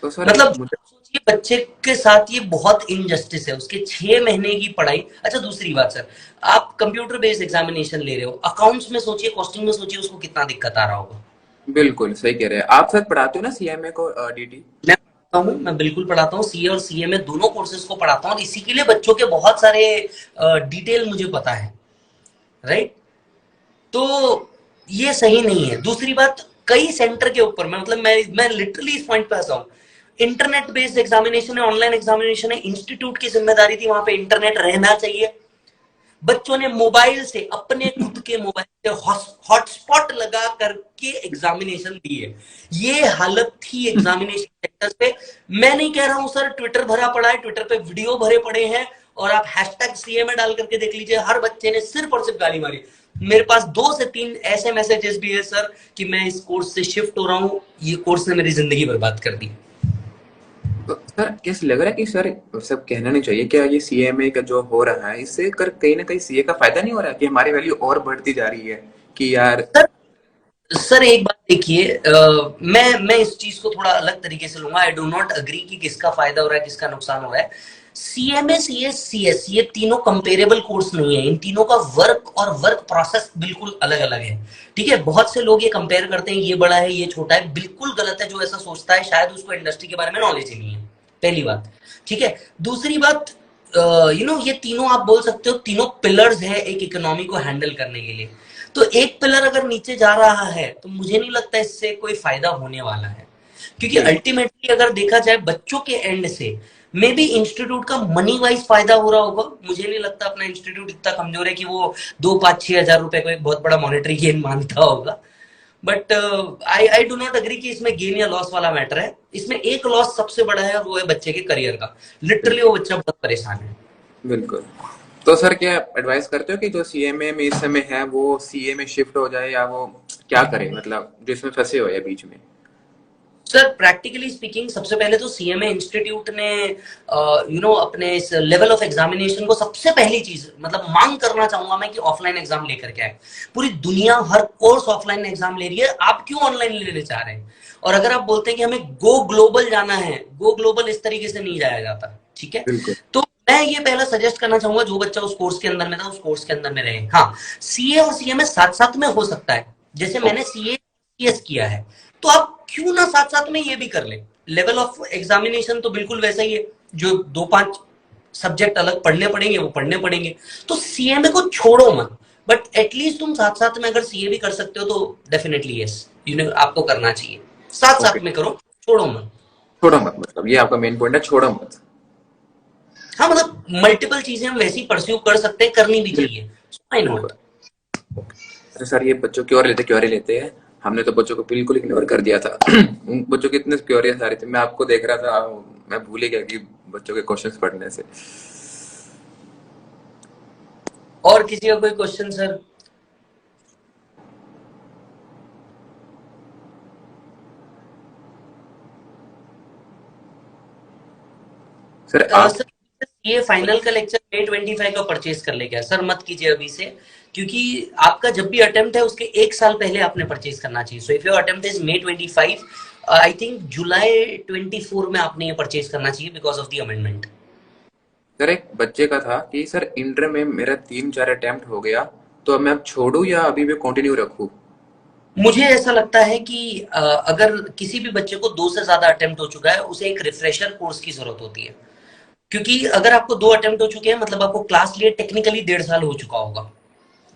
A: तो सर
B: मतलब
A: मुझे।
B: सोचिए, बच्चे के साथ ये बहुत इनजस्टिस है, उसके 6 महीने की पढ़ाई। अच्छा दूसरी बात सर, आप कंप्यूटर बेस्ड एग्जामिनेशन ले रहे हो, अकाउंट्स में सोचिए, कॉस्टिंग में सोचिए, उसको कितना दिक्कत आ रहा होगा।
A: बिल्कुल सही कह रहे हैं आप। सर पढ़ाते हो ना सीएमए को, डीटी?
B: मैं पढ़ाता हूँ, मैं बिल्कुल पढ़ाता हूँ, सीए और सीए में दोनों कोर्सेज को पढ़ाता हूँ, और इसी के लिए बच्चों के बहुत सारे डिटेल मुझे पता है। राइट। तो ये सही नहीं है। दूसरी बात, कई सेंटर के ऊपर मैं, मतलब मैं लिटरली इस पॉइंट पे आसा हूँ। इंटरनेट बेस्ड एग्जामिनेशन है, ऑनलाइन एग्जामिनेशन है, इंस्टीट्यूट की जिम्मेदारी थी, वहां पे इंटरनेट रहना चाहिए। बच्चों ने मोबाइल से, अपने खुद के मोबाइल से हॉटस्पॉट लगा करके एग्जामिनेशन दी है। ये हालत थी एग्जामिनेशन सेंटर्स पे। मैं नहीं कह रहा हूं सर ट्विटर भरा पड़ा है, ट्विटर पे वीडियो भरे पड़े हैं, और आप हैशटैग सीएमए डाल करके देख लीजिए, हर बच्चे ने सिर्फ और सिर्फ गाली मारी। मेरे पास 2 से 3 ऐसे मैसेजेस भी है सर कि मैं इस कोर्स से शिफ्ट हो रहा हूँ, ये कोर्स ने मेरी जिंदगी बर्बाद कर दी।
A: तो सर कैसे लग रहा है कि सर सब कहना नहीं चाहिए क्या, ये सीएमए का जो हो रहा है इससे कर कहीं ना कहीं सीए का फायदा नहीं हो रहा है कि हमारी वैल्यू और बढ़ती जा रही है कि यार।
B: सर, सर एक बात देखिए, मैं इस चीज को थोड़ा अलग तरीके से लूंगा। आई डू नॉट अग्री कि किसका फायदा हो रहा है किसका नुकसान हो रहा है। सीएमए, सीएस, सीएस, ये तीनों कंपेरेबल कोर्स नहीं है। इन तीनों का वर्क और वर्क प्रोसेस बिल्कुल अलग अलग है। ठीक है, बहुत से लोग ये कंपेयर करते हैं, ये बड़ा है ये छोटा है, बिल्कुल गलत है। जो ऐसा सोचता है शायद उसको इंडस्ट्री के बारे में नॉलेज ही नहीं है, पहली बात। ठीक है। दूसरी बात, ये तीनों आप बोल सकते हो तीनों पिलर्स है एक इकोनॉमी को हैंडल करने के लिए। तो एक पिलर अगर नीचे जा रहा है तो मुझे नहीं लगता इससे कोई फायदा होने वाला है। क्योंकि
A: बिल्कुल।
B: अल्टीमेटली अगर देखा जाए बच्चों के एंड से, मे बी इंस्टीट्यूट का मनी वाइज फायदा हो रहा होगा। मुझे नहीं लगता अपना इंस्टीट्यूट इतना कमजोर है कि वो 2 5 6 हजार रुपए को एक बहुत बड़ा मॉनेटरी गेन मानता होगा। But I do not agree कि इसमें गेन या लॉस वाला मैटर है। इसमें एक लॉस सबसे बड़ा है, और वो है बच्चे के करियर का। लिटरली वो बच्चा बहुत परेशान है।
A: बिल्कुल। तो सर क्या एडवाइस करते हो कि जो सीएमए में इस समय है वो सीए में शिफ्ट हो जाए, या वो क्या करे, मतलब जो इसमें फंसे हुए हैं बीच में?
B: सर प्रैक्टिकली स्पीकिंग, सबसे पहले तो सीएमए इंस्टीट्यूट ने अपने इस लेवल ऑफ एग्जामिनेशन को सबसे पहली चीज, मतलब मांग करना चाहूंगा मैं कि ऑफलाइन एग्जाम लेकर के आए। पूरी दुनिया हर कोर्स ऑफलाइन एग्जाम ले रही है, आप क्यों ऑनलाइन लेने चाह रहे हैं? और अगर आप बोलते हैं कि हमें गो ग्लोबल जाना है, गो ग्लोबल इस तरीके से नहीं जाया जाता। ठीक है।
A: बिल्कुल।
B: तो मैं ये पहला सजेस्ट करना चाहूंगा, जो बच्चा उस कोर्स के अंदर में था उस कोर्स के अंदर में रहे। हाँ, सीए और सीएमए साथ साथ में हो सकता है। जैसे मैंने सीए सीएस किया है, तो आप क्यों ना साथ साथ में ये भी कर ले। लेवल ऑफ एग्जामिनेशन तो बिल्कुल वैसा ही है, जो 2-5 सब्जेक्ट अलग पढ़ने पड़ेंगे वो पढ़ने पड़ेंगे। तो सीएमए को छोड़ो मत, बट एटलीस्ट तुम साथ साथ में अगर सीए भी कर सकते हो तो डेफिनेटली यस, आपको करना चाहिए, साथ
A: ओके,
B: साथ में करो, छोड़ो मत।
A: छोड़ो मत, मतलब ये आपका मेन पॉइंट है, छोड़ो मत।
B: हाँ मतलब मल्टीपल चीजें हम वैसे ही परस्यू कर सकते हैं, करनी भी
A: बिल्कुल,
B: चाहिए, व्हाई
A: बिल्कुल।
B: नॉट।
A: अरे सर, ये बच्चों क्यों लेते हैं, हमने तो बच्चों को बिल्कुल इग्नोर कर दिया था। उन बच्चों की इतने क्योरियस आ रही थी, मैं आपको देख रहा था, मैं भूल ही गया कि बच्चों के क्वेश्चंस पढ़ने से।
B: और किसी का कोई क्वेश्चन सर?
A: सर आप,
B: सर ये फाइनल का लेक्चर May 25 का परचेज कर ले क्या सर? मत कीजिए अभी से, क्योंकि आपका जब भी अटेम्प्ट है उसके 1 साल पहले आपने परचेज करना चाहिए। So if your attempt is May 25, I think जुलाई 24 में आपने ये परचेज करना चाहिए because of the amendment.
A: Sir एक बच्चे का था कि सर इंटर में मेरा 3-4 अटेम्प्ट हो गया, तो अब मैं अब छोड़ू या अभी भी कंटिन्यू रखूं?
B: मुझे ऐसा लगता है कि अगर किसी भी बच्चे को 2 से ज्यादा अटेम्प्ट हो चुका है, उसे एक रिफ्रेशर कोर्स की जरूरत होती है। क्योंकि अगर आपको 2 अटेम्प्ट हो चुके हैं मतलब आपको क्लास लिए टेक्निकली 1.5 साल हो चुका होगा,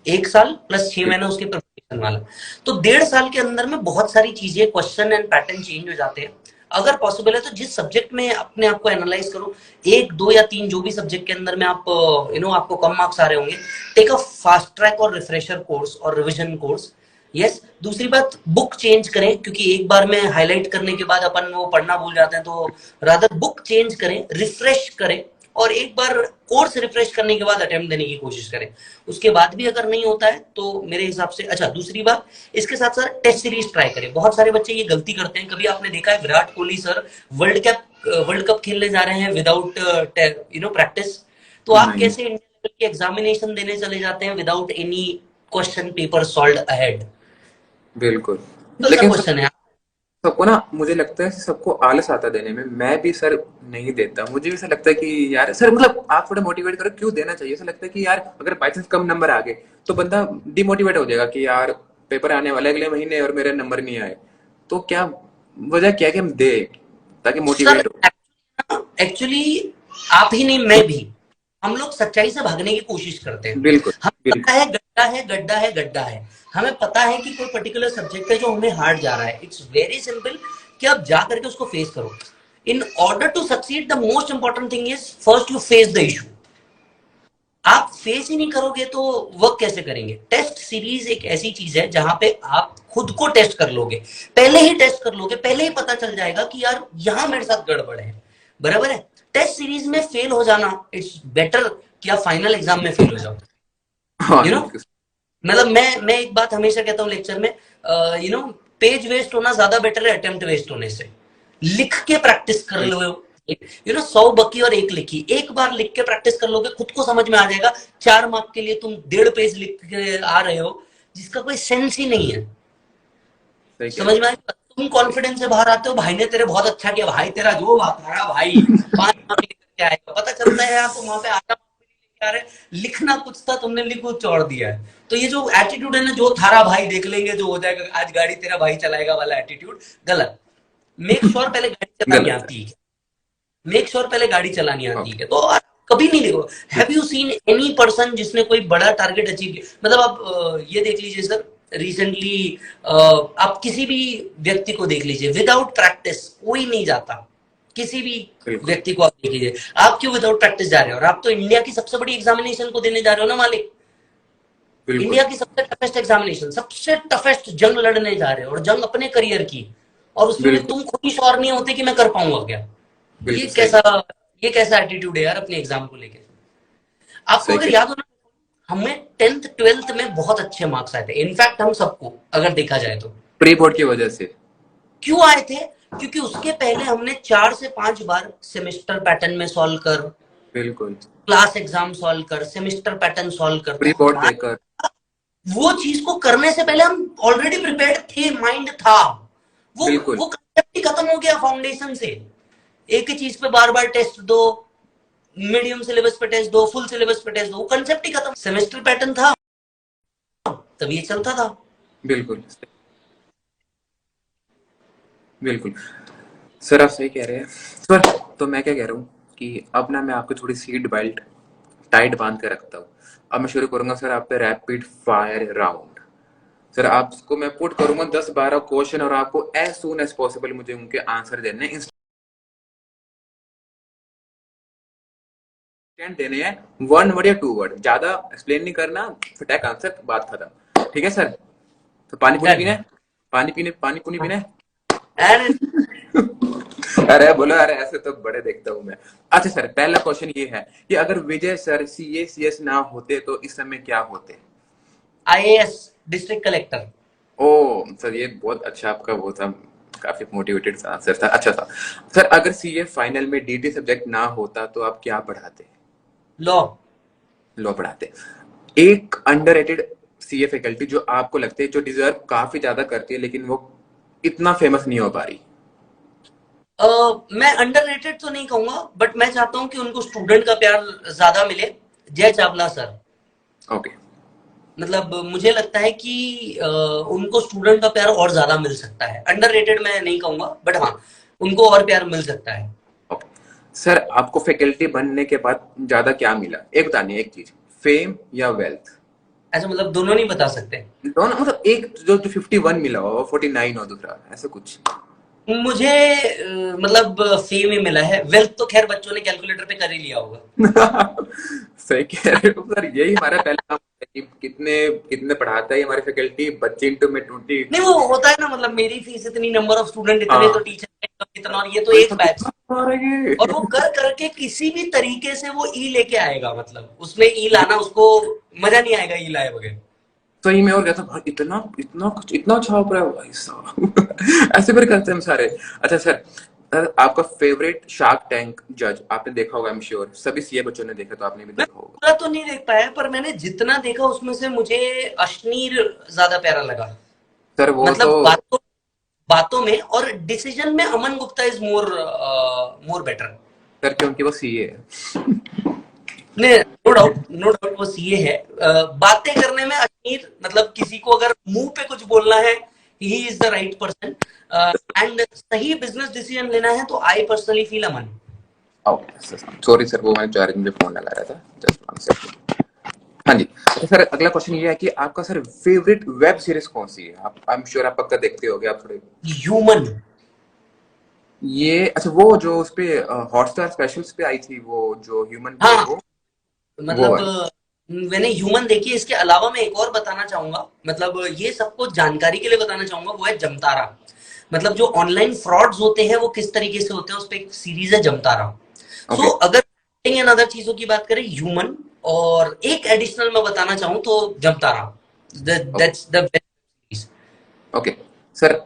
B: 1 साल प्लस 6 महीना उसके प्रिपरेशन वाला। तो 1.5 साल के अंदर में बहुत सारी चीजें, क्वेश्चन एंड पैटर्न चेंज हो जाते हैं। अगर पॉसिबल है तो जिस सब्जेक्ट में अपने आप को एनालाइज करो, 1, 2 या 3 जो भी सब्जेक्ट के अंदर में आप आपको कम मार्क्स आ रहे होंगे, टेक अ फास्ट ट्रैक और रिफ्रेशर कोर्स और रिविजन कोर्स। यस, दूसरी बात, बुक चेंज करें, क्योंकि एक बार में हाईलाइट करने के बाद अपन वो पढ़ना भूल जाते हैं, तो रादर बुक चेंज करें, रिफ्रेश करें, और एक बार कोर्स रिफ्रेश करने के बाद अटेम्प्ट देने की कोशिश करें। उसके बाद भी अगर नहीं होता है तो मेरे हिसाब से, अच्छा दूसरी बात, इसके साथ साथ टेस्ट सीरीज ट्राई करें। बहुत सारे बच्चे ये गलती करते हैं, कभी आपने देखा है Virat Kohli sir world cup खेलने जा रहे हैं विदाउट प्रैक्टिस? तो आप
A: नहीं,
B: कैसे इंडियन लेवल की एग्जामिनेशन देने चले जाते हैं without any question paper solve ahead?
A: बिल्कुल।
B: सिंपल सा
A: लेकिन सर,
B: क्वेश्चन है।
A: सबको ना, मुझे लगता है सबको आलस आता है देने में, मैं भी सर नहीं देता। मुझे भी ऐसा लगता है कि यार सर, मतलब आप थोड़ा मोटिवेट करो, क्यों देना चाहिए। ऐसा लगता है कि यार अगर बाई चांस कम नंबर आ गए तो बंदा डिमोटिवेट हो जाएगा कि यार पेपर आने वाला है अगले महीने और मेरे नंबर नहीं आए, तो क्या वजह क्या है कि हम दे, ताकि
B: सर
A: मोटिवेट हो।
B: एक्चुअली आप ही नहीं, मैं भी, हम लोग सच्चाई से भागने की कोशिश करते हैं।
A: बिल्कुल,
B: हमें पता
A: बिल्कुल,
B: है गड्ढा है, गड्ढा है, गड्ढा है। हमें पता है कि कोई पर्टिकुलर सब्जेक्ट है जो हमें हार्ड जा रहा है। इट्स वेरी सिंपल कि आप जा करके उसको फेस करो। In order to succeed the most important thing is first you face the issue. आप फेस ही नहीं करोगे तो वर्क कैसे करेंगे? टेस्ट सीरीज एक ऐसी चीज है जहां पे आप खुद को टेस्ट कर लोगे, पहले ही टेस्ट कर लोगे, पहले ही पता चल जाएगा कि यार यहां मेरे साथ गड़बड़ है। बराबर है? टेस्ट सीरीज में फेल हो जाना इट्स बेटर कि आप फाइनल एग्जाम में फेल हो जाओ।
A: हाँ
B: यू नो
A: बिल्कुल,
B: मतलब मैं एक बात हमेशा कहता हूँ लेक्चर में, यू नो पेज वेस्ट होना ज्यादा बेटर है अटेम्प्ट वेस्ट होने से। लिख के प्रैक्टिस कर लो, 100 बकी और 1 लिखी, एक बार लिख के प्रैक्टिस कर लोगे, खुद को समझ में आ जाएगा। 4 मार्क के लिए तुम 1.5 पेज लिख के आ रहे हो जिसका कोई सेंस ही नहीं है।
A: सही कह
B: समझ
A: रहे
B: में आया? तुम कॉन्फिडेंस से बाहर आते हो, भाई ने तेरे बहुत अच्छा किया, भाई तेरा जो बात आया भाई 5 मार्क लेकर के आएगा, पता चलता है यार तुम वहां पे आधा मार्क भी नहीं लेके आ रहे, लिखना कुछ था, तुमने लिख कुछ छोड़ दिया है। तो ये जो एटीट्यूड है ना, जो थारा भाई देख लेंगे जो हो जाएगा, आज गाड़ी तेरा भाई चलाएगा वाला एटीट्यूड, गलत। मेक श्योर पहले गाड़ी
A: हो।
B: चलानी
A: गलत
B: आती है, मेक श्योर पहले गाड़ी चलानी
A: है।
B: आती
A: ओके।
B: है, तो आप कभी नहीं देखो। Have you seen any person जिसने कोई बड़ा टारगेट अचीव किया? मतलब आप ये देख लीजिए सर, रिसेंटली आप किसी भी व्यक्ति को देख लीजिए, विदाउट प्रैक्टिस कोई नहीं जाता। किसी भी
A: बिल्कुल,
B: व्यक्ति को आप देख लीजिए, आप क्यों विदाउट प्रैक्टिस जा रहे हो? और आप तो इंडिया की सबसे बड़ी एग्जामिनेशन को देने जा रहे हो ना मालिक,
A: बिल्कुल,
B: इंडिया की सबसे टफेस्ट एग्जामिनेशन, सबसे टफेस्ट जंग लड़ने जा रहे हो, और जंग अपने करियर की, और उसमें भी
A: बिल्कुल,
B: तुम खुद ही श्योर नहीं होते कि मैं कर पाऊंगा क्या? ये
A: बिल्कुल सही,
B: कैसा ये कैसा एटीट्यूड है यार अपने एग्जाम को लेके? आपको
A: सही
B: अगर
A: कह।
B: याद हो ना, हमें 10th 12th में बहुत अच्छे मार्क्स आए थे, इनफैक्ट हम सबको अगर देखा जाए तो।
A: प्री बोर्ड की वजह से।
B: क्यों आए थे? क्योंकि उसके पहले हमने 4 से 5 बार सेमेस्टर पैटर्न में सॉल्व कर,
A: बिल्कुल,
B: क्लास एग्जाम सॉल्व कर, सेमेस्टर पैटर्न सॉल्व कर, तो
A: प्री बोर्ड
B: हमारे
A: देकर।
B: वो चीज को करने से पहले हम ऑलरेडी प्रिपेयर्ड थे, माइंड था। वो
A: बिल्कुल,
B: वो कंसेप्ट ही खत्म हो गया फाउंडेशन से। एक ही चीज पे बार बार टेस्ट दो, मीडियम सिलेबस पे टेस्ट दो, फुल सिलेबस पे टेस्ट दो, वो कंसेप्ट ही खत्म। सेमेस्टर पैटर्न था तब ये चलता था।
A: बिल्कुल, बिल्कुल। सर आप सही कह रहे हैं सर। तो मैं क्या कह रहा हूँ कि अब ना मैं आपको थोड़ी सीट बेल्ट टाइट बांध के रखता हूँ। अब मैं शुरू करूंगा सर आप पे रैपिड फायर राउंड। सर आपको मैं पुट करूंगा 10-12 क्वेश्चन और आपको एज सून एज पॉसिबल मुझे उनके आंसर देने हैं, इंस्टेंट देने हैं। 1 वर्ड या 2 वर्ड, ज्यादा एक्सप्लेन नहीं करना, फटाक आंसर, बात खत्म। ठीक है सर? तो पानी पुनी
B: डन।
A: पीना है? पानी पुनी पीना है?
B: एंड
A: अरे बोलो, अरे ऐसे तो बड़े देखता हूँ मैं। अच्छा सर, पहला क्वेश्चन ये है कि अगर विजय सर सीए सीएस ना होते तो इस समय क्या होते?
B: IAS, district collector.
A: Oh sir, ये बहुत अच्छा आपका वो था, काफी मोटिवेटेड आंसर था, अच्छा था। सर अगर सीए फाइनल में डीटी सब्जेक्ट ना होता तो आप क्या पढ़ाते?
B: लॉ।
A: लॉ पढ़ाते। एक अंडररेटेड सीए फैकल्टी जो आपको लगते है जो डिजर्व काफी ज्यादा करती है लेकिन वो इतना फेमस नहीं हो पा रही।
B: मैं अंडररेटेड तो नहीं कहूंगा, बट मैं चाहता हूं कि उनको स्टूडेंट का प्यार ज्यादा मिले। जय चावला सर।
A: ओके।
B: मतलब मुझे लगता है कि उनको स्टूडेंट का प्यार और ज्यादा मिल सकता है। अंडररेटेड मैं नहीं कहूंगा, बट हाँ, उनको और प्यार मिल सकता है।
A: ओके सर, आपको फैकल्टी बनने के बाद ज्यादा क्या मिला, एक बतानी एक चीज, फेम या वेल्थ?
B: ऐसा मतलब दोनों नहीं बता सकते।
A: दोनों मतलब, एक जो जो 51 मिला हो और 49 हो दूसरा, ऐसा कुछ?
B: मुझे मतलब फेम ही मिला है। वेल्थ तो खैर बच्चों ने कैलकुलेटर पे कर ही लिया होगा।
A: सही कह रहे हो सर, यही हमारा पहला काम है कि कितने कितने पढ़ाता है हमारी फैकल्टी, बच्चे इंटू में टूटी।
B: नहीं, वो होता है ना, मतलब मेरी फीस इतनी, नंबर ऑफ स्टूडेंट इतने, तो
A: हाँ,
B: टीचर इतना, और ये तो
A: वही
B: एक
A: तो
B: बैच।
A: कितना मार है
B: और
A: ये।
B: वो कर करके किसी भी तरीके से वो ई लेके आएगा। मतलब उसमें ई लाना उसको मजा नहीं आएगा, ई लाए बगैर।
A: सही में, और कहता भाई इतना इतना कुछ इतना छाप रहा है भाई साहब। ऐसे फिर करते हैं हम सारे। अच्छा सर, आपका फेवरेट शार्क टैंक जज आपने देखा होगा, आई एम श्योर सभी सीए बच्चों ने देखा, तो आपने भी
B: मैं
A: देखा होगा।
B: पूरा तो नहीं देख पाया, पर मैंने जितना देखा उसमें से मुझे अश्नीर ज्यादा प्यारा लगा।
A: सर वो तो,
B: मतलब बातों बातों में और डिसीजन में Aman Gupta is more more better.
A: Sir क्योंकि वो सीए है।
B: नहीं, नो डाउट, नो डाउट वो सीए है। बातें करने में अश्नीर, मतलब किसी को अगर मुंह पे कुछ बोलना है, he is the right person. And सही बिजनेस डिसीजन लेना है तो आई पर्सनली फील अमन।
A: सॉरी सर, वो मैं चार्ज में फोन लगा रहा था, जस्ट 1 सेकंड। हाँ जी। तो सर अगला क्वेश्चन ये है कि आपका सर फेवरेट वेब सीरीज कौन सी है? आप आई एम श्योर आप पक्का देखते होगे, आप थोड़े।
B: ह्यूमन।
A: ये अच्छा, वो जो उस पे हॉटस्टार स्पेशल्स पे आई थी, वो जो ह्यूमन पे,
B: हाँ,
A: वो
B: मतलब
A: वाली।
B: मैंने ह्यूमन देखी है। इसके अलावा मैं एक और बताना चाहूंगा, मतलब ये सबको जानकारी के लिए बताना चाहूंगा, वो है जमतारा। मतलब जो ऑनलाइन फ्रॉड्स होते हैं वो किस तरीके से होते हैं, उस पर एक सीरीज है जमतारा। So
A: okay.
B: अगर इन अदर चीजों की बात करें, ह्यूमन, और एक एडिशनल मैं बताना चाहूँ तो Jamtara. That's the best.
A: Okay sir,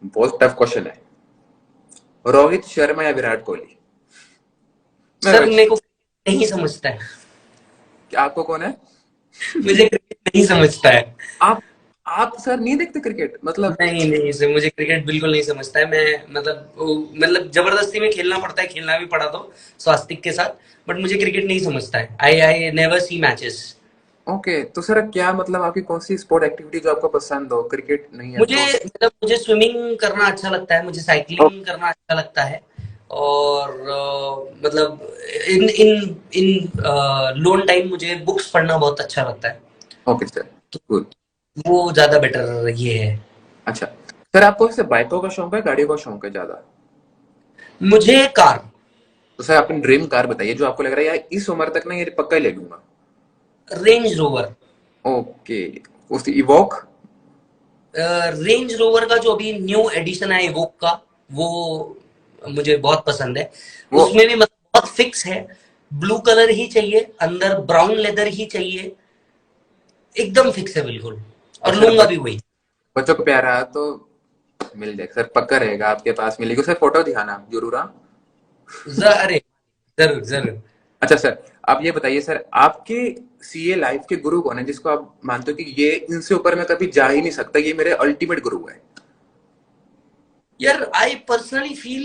A: बहुत टफ क्वेश्चन है, रोहित शर्मा या विराट कोहली? मैं
B: सर
A: रोहित
B: मेरे को नहीं समझता है।
A: आपको कौन है?
B: मुझे क्रिकेट नहीं समझता है।
A: आप आप सर नहीं देखते क्रिकेट मतलब?
B: नहीं नहीं सर, मुझे क्रिकेट बिल्कुल नहीं समझता है। मैं मतलब जबरदस्ती में खेलना पड़ता है, खेलना भी पड़ा तो स्वास्तिक के साथ। बट मुझे क्रिकेट नहीं समझता है। I I never see matches.
A: Okay, तो सर क्या मतलब आपकी कौन सी स्पोर्ट एक्टिविटी जो आपको पसंद हो, क्रिकेट नहीं है
B: मुझे
A: तो?
B: मतलब मुझे स्विमिंग करना अच्छा लगता है, मुझे साइकिलिंग करना अच्छा लगता है। और मतलब इन इन इन लोन टाइम मुझे बुक्स पढ़ना बहुत अच्छा लगता है।
A: Okay sir, good.
B: वो ज्यादा बेटर ये है।
A: अच्छा सर, आपको वैसे बाइकों का शौक है, गाड़ियों का शौक है ज्यादा?
B: मुझे कार।
A: तो सर अपनी ड्रीम कार बताइए जो आपको लग रहा है यार इस उम्र तक ना ये पक्का ही ले लूंगा।
B: Range rover.
A: ओके, उसकी इवोक?
B: रेंज रोवर का जो अभी न्यू एडिशन है इवोक का, वो मुझे बहुत पसंद है।
A: वो
B: उसमें भी मतलब बहुत फिक्स है। ब्लू कलर ही चाहिए, अंदर ब्राउन लेदर ही चाहिए, एकदम फिक्स है बिल्कुल।
A: तो
B: और
A: सर
B: लूंगा भी वही।
A: बच्चों को प्यारा तो मिल जाएगा सर, पक्का रहेगा आपके पास, मिलेगी सर, फोटो दिखाना जरूर हाँ।
B: अरे जरूर जरूर।
A: अच्छा सर, आप ये बताइए सर, आपके सीए लाइफ के गुरु कौन है जिसको आप मानते हो कि ये इनसे ऊपर मैं कभी जा ही नहीं सकता, ये मेरे अल्टीमेट गुरु है?
B: यार आई पर्सनली फील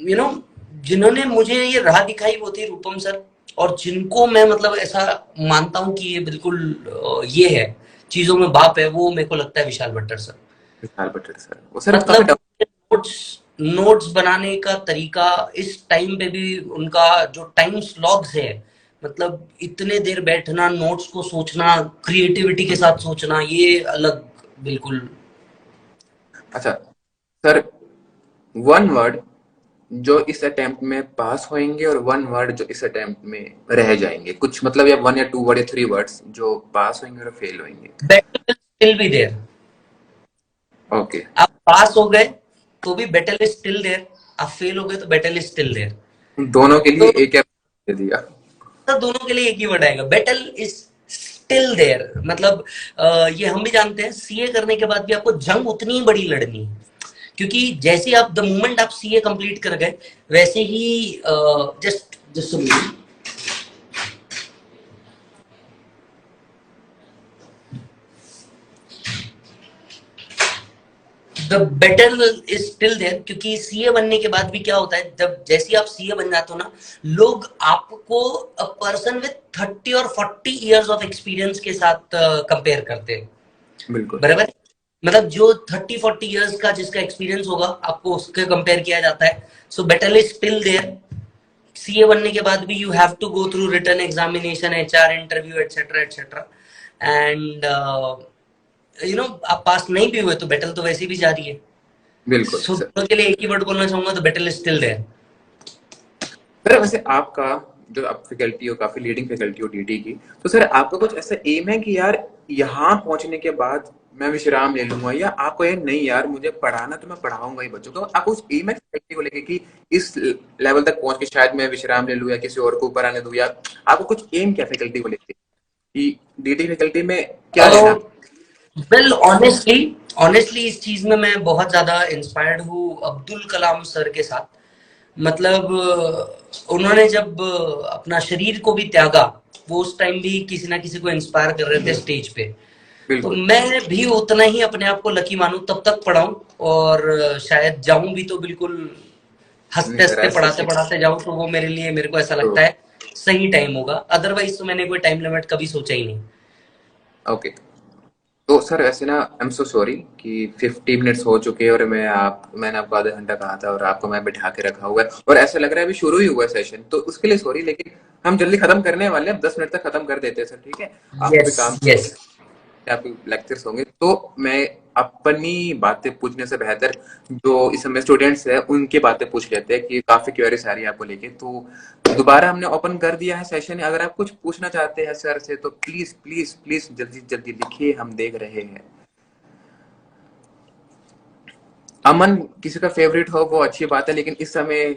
B: यू नो जिन्होंने मुझे ये राह दिखाई वो थे रूपम सर। और जिनको मैं मतलब ऐसा मानता हूँ कि ये बिल्कुल ये है, चीजों में बाप है, वो मेरे को लगता है विशाल भट्टर सर।
A: विशाल भट्टर सर, वो सर काफी
B: मतलब
A: डब।
B: नोट्स नोट्स बनाने का तरीका, इस टाइम पे भी उनका जो टाइम स्लॉग्स है, मतलब इतने देर बैठना, नोट्स को सोचना, क्रिएटिविटी के साथ सोचना, ये अलग बिल्कुल।
A: अच्छा सर, वन वर्ड जो इस अटेम्प्ट में पास होंगे और वन वर्ड जो इस अटेम्प्ट में रह जाएंगे, कुछ मतलब, या वन या टू वर्ड या थ्री वर्ड्स जो पास होंगे और फेल होंगे।
B: Battle still be there.
A: Okay.
B: आप पास हो गए तो भी बैटल इज स्टिल देयर, आप फेल हो गए तो बैटल इज स्टिल देयर।
A: दोनों के लिए
B: तो
A: एक दे दिया।
B: दोनों के लिए एक ही वर्ड आएगा, बैटल इज स्टिल देयर। मतलब ये हम भी जानते हैं, सीए करने के बाद भी आपको जंग उतनी ही बड़ी लड़नी है, क्योंकि जैसे आप द मोमेंट आप सीए कंप्लीट कर गए, वैसे ही just just the better is still there. क्योंकि सीए बनने के बाद भी क्या होता है, जब जैसे ही आप सीए बन जाते हो ना, लोग आपको अ पर्सन विद 30 और 40 इयर्स ऑफ एक्सपीरियंस के साथ कंपेयर करते हैं।
A: बिल्कुल।
B: बराबर, मतलब जो 30-40 इयर्स का जिसका एक्सपीरियंस होगा, आपको उसके कंपेयर किया जाता है। So better is still there. CA बनने के बाद भी you have to go through written examination, HR interview, etcetera etcetera. And आप पास नहीं भी हुए तो बैटल तो वैसे भी जारी है।
A: बिल्कुल
B: सो
A: सर।
B: दोनों के लिए एक ही वर्ड बोलना चाहूंगा, तो battle is still there.
A: Sir वैसे आपका, जो आप फैकल्टी हो, काफी लीडिंग फैकल्टी हो डीटी की, तो सर आपका कुछ ऐसा एम है कि यार यहाँ पहुंचने के बाद मैं विश्राम ले लूंगा, या आपको ये नहीं यार मुझे पढ़ाना तो मैं पढ़ाऊंगा ही बच्चों को, तो आपको कुछ एम है फैकल्टी को लेके कि इस लेवल तक पहुंच के शायद मैं विश्राम ले लूं या किसी और को ऊपर आने दूं, या आपको कुछ एम क्या फैकल्टी को लेके कि डीटी फैकल्टी में क्या लेना।
B: वेल ऑनेस्टली, ऑनेस्टली इस चीज में मैं बहुत ज्यादा इंस्पायर्ड हूँ अब्दुल कलाम सर के साथ। मतलब उन्होंने जब अपना शरीर को भी त्यागा, वो उस टाइम भी किसी ना किसी को इंस्पायर कर रहे थे स्टेज पे। तो
A: बिल्कुल।
B: मैं भी उतना ही अपने आप को लकी मानूं, तब तक पढ़ाऊं, और शायद जाऊं भी तो बिल्कुल
A: नहीं
B: हंसते
A: सर,
B: हंसते
A: ऐसा
B: पढ़ाते पढ़ाते जाऊं, तो वो मेरे लिए, मेरे को ऐसा
A: तो
B: लगता है सही टाइम होगा। अदरवाइज तो मैंने कोई टाइम लिमिट कभी सोचा ही नहीं।
A: ओके। तो सर ऐसे ना, आई एम सो सॉरी कि 50 मिनट्स हो चुके हैं और मैंने आपको आधा घंटा कहा था और आपको मैं बिठा के रखा हुआ है, और ऐसा लग रहा है अभी शुरू ही हुआ है सेशन, तो उसके लिए सॉरी, लेकिन हम जल्दी खत्म करने वाले हैं, 10 मिनट तक खत्म कर देते हैं सर, ठीक है। आपको भी
B: यस
A: काम,
B: यस।
A: आपके लेक्चर्स होंगे, तो मैं अपनी बातें पूछने से बेहतर जो इस समय स्टूडेंट्स हैं उनकी बातें पूछ लेते हैं, कि काफी क्वेरीज आ रही है आपको लेके, तो दोबारा हमने ओपन कर दिया है सेशन। अगर आप कुछ पूछना चाहते हैं सर से तो प्लीज प्लीज प्लीज जल्दी जल्दी लिखिए, हम देख रहे हैं। अमन किसी का फेवरेट हो वो अच्छी बात है, लेकिन इस समय